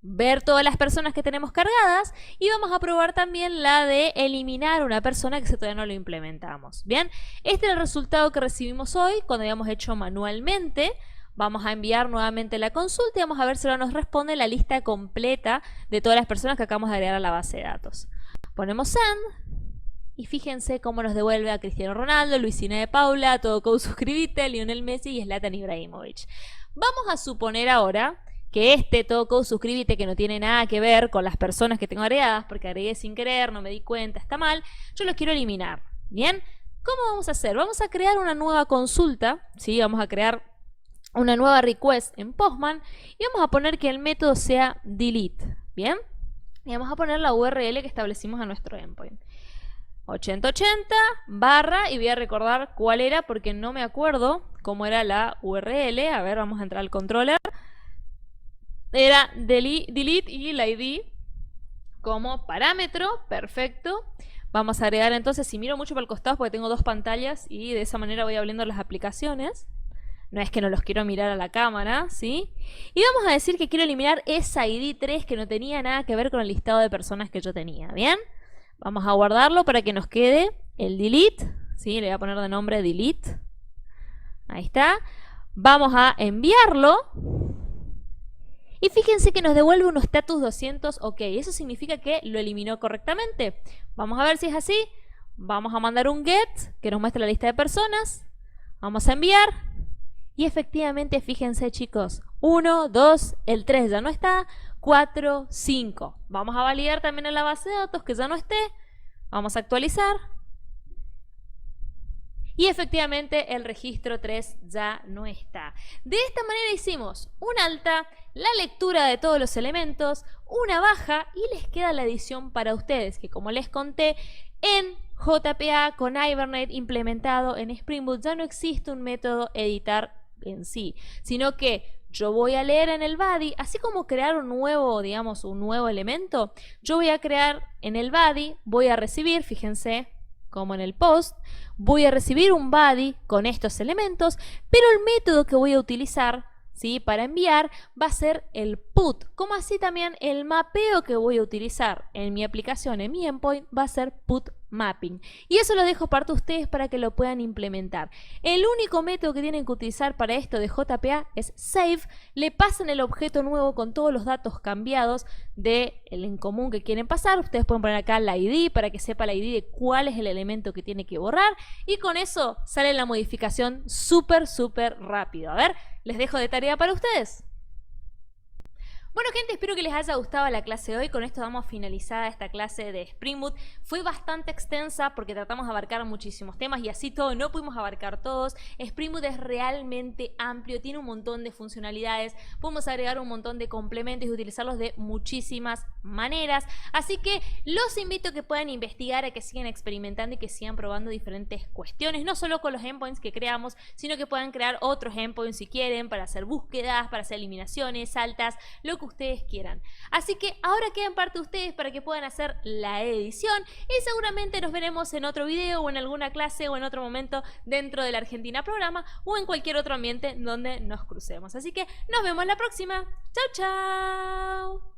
ver todas las personas que tenemos cargadas y vamos a probar también la de eliminar una persona que todavía no lo implementamos. Bien, este es el resultado que recibimos hoy cuando habíamos hecho manualmente. Vamos a enviar nuevamente la consulta y vamos a ver si ahora nos responde la lista completa de todas las personas que acabamos de agregar a la base de datos. Ponemos send y fíjense cómo nos devuelve a Cristiano Ronaldo, Luisina de Paula, Todo Code suscribite, Lionel Messi y Zlatan Ibrahimovic. Vamos a suponer ahora que este Todo Code suscríbete, que no tiene nada que ver con las personas que tengo agregadas, porque agregué sin querer, no me di cuenta, está mal, yo los quiero eliminar. Bien, ¿cómo vamos a hacer? Vamos a crear una nueva consulta, ¿sí? Vamos a crear una nueva request en Postman y vamos a poner que el método sea delete. Bien, y vamos a poner la URL que establecimos a nuestro endpoint. 8080 barra, y voy a recordar cuál era porque no me acuerdo cómo era la URL. A ver, vamos a entrar al controller. Era delete y la ID como parámetro, perfecto. Vamos a agregar entonces, si miro mucho para el costado porque tengo dos pantallas y de esa manera voy abriendo las aplicaciones. No es que no los quiero mirar a la cámara, ¿sí? Y vamos a decir que quiero eliminar esa ID 3 que no tenía nada que ver con el listado de personas que yo tenía, ¿bien? Vamos a guardarlo para que nos quede el delete, ¿sí? Le voy a poner de nombre delete. Ahí está. Vamos a enviarlo. Y fíjense que nos devuelve un status 200 OK. Eso significa que lo eliminó correctamente. Vamos a ver si es así. Vamos a mandar un get que nos muestre la lista de personas. Vamos a enviar. Y efectivamente, fíjense chicos, 1, 2, el 3 ya no está, 4, 5. Vamos a validar también en la base de datos que ya no esté. Vamos a actualizar. Y efectivamente el registro 3 ya no está. De esta manera hicimos un alta, la lectura de todos los elementos, una baja y les queda la edición para ustedes, que como les conté, en JPA con Hibernate implementado en Spring Boot ya no existe un método editar en sí, sino que yo voy a leer en el body, así como crear un nuevo, digamos, un nuevo elemento, yo voy a crear en el body, voy a recibir, fíjense, como en el post, voy a recibir un body con estos elementos, pero el método que voy a utilizar, ¿sí?, para enviar va a ser el put, como así también el mapeo que voy a utilizar en mi aplicación, en mi endpoint, va a ser put mapping. Y eso lo dejo para ustedes para que lo puedan implementar. El único método que tienen que utilizar para esto de JPA es save, le pasan el objeto nuevo con todos los datos cambiados del en común que quieren pasar. Ustedes pueden poner acá la ID para que sepa la ID de cuál es el elemento que tiene que borrar y con eso sale la modificación súper rápido. A ver, les dejo de tarea para ustedes. Bueno gente, espero que les haya gustado la clase de hoy. Con esto damos finalizada esta clase de Spring Boot. Fue bastante extensa porque tratamos de abarcar muchísimos temas y así todo no pudimos abarcar todos. Spring Boot es realmente amplio, tiene un montón de funcionalidades, podemos agregar un montón de complementos y utilizarlos de muchísimas maneras. Así que los invito a que puedan investigar, a que sigan experimentando y que sigan probando diferentes cuestiones, no solo con los endpoints que creamos, sino que puedan crear otros endpoints si quieren, para hacer búsquedas, para hacer eliminaciones, saltas, lo que que ustedes quieran. Así que ahora queda en parte de ustedes para que puedan hacer la edición y seguramente nos veremos en otro video o en alguna clase o en otro momento dentro del Argentina Programa o en cualquier otro ambiente donde nos crucemos. Así que nos vemos la próxima. ¡Chau, chau!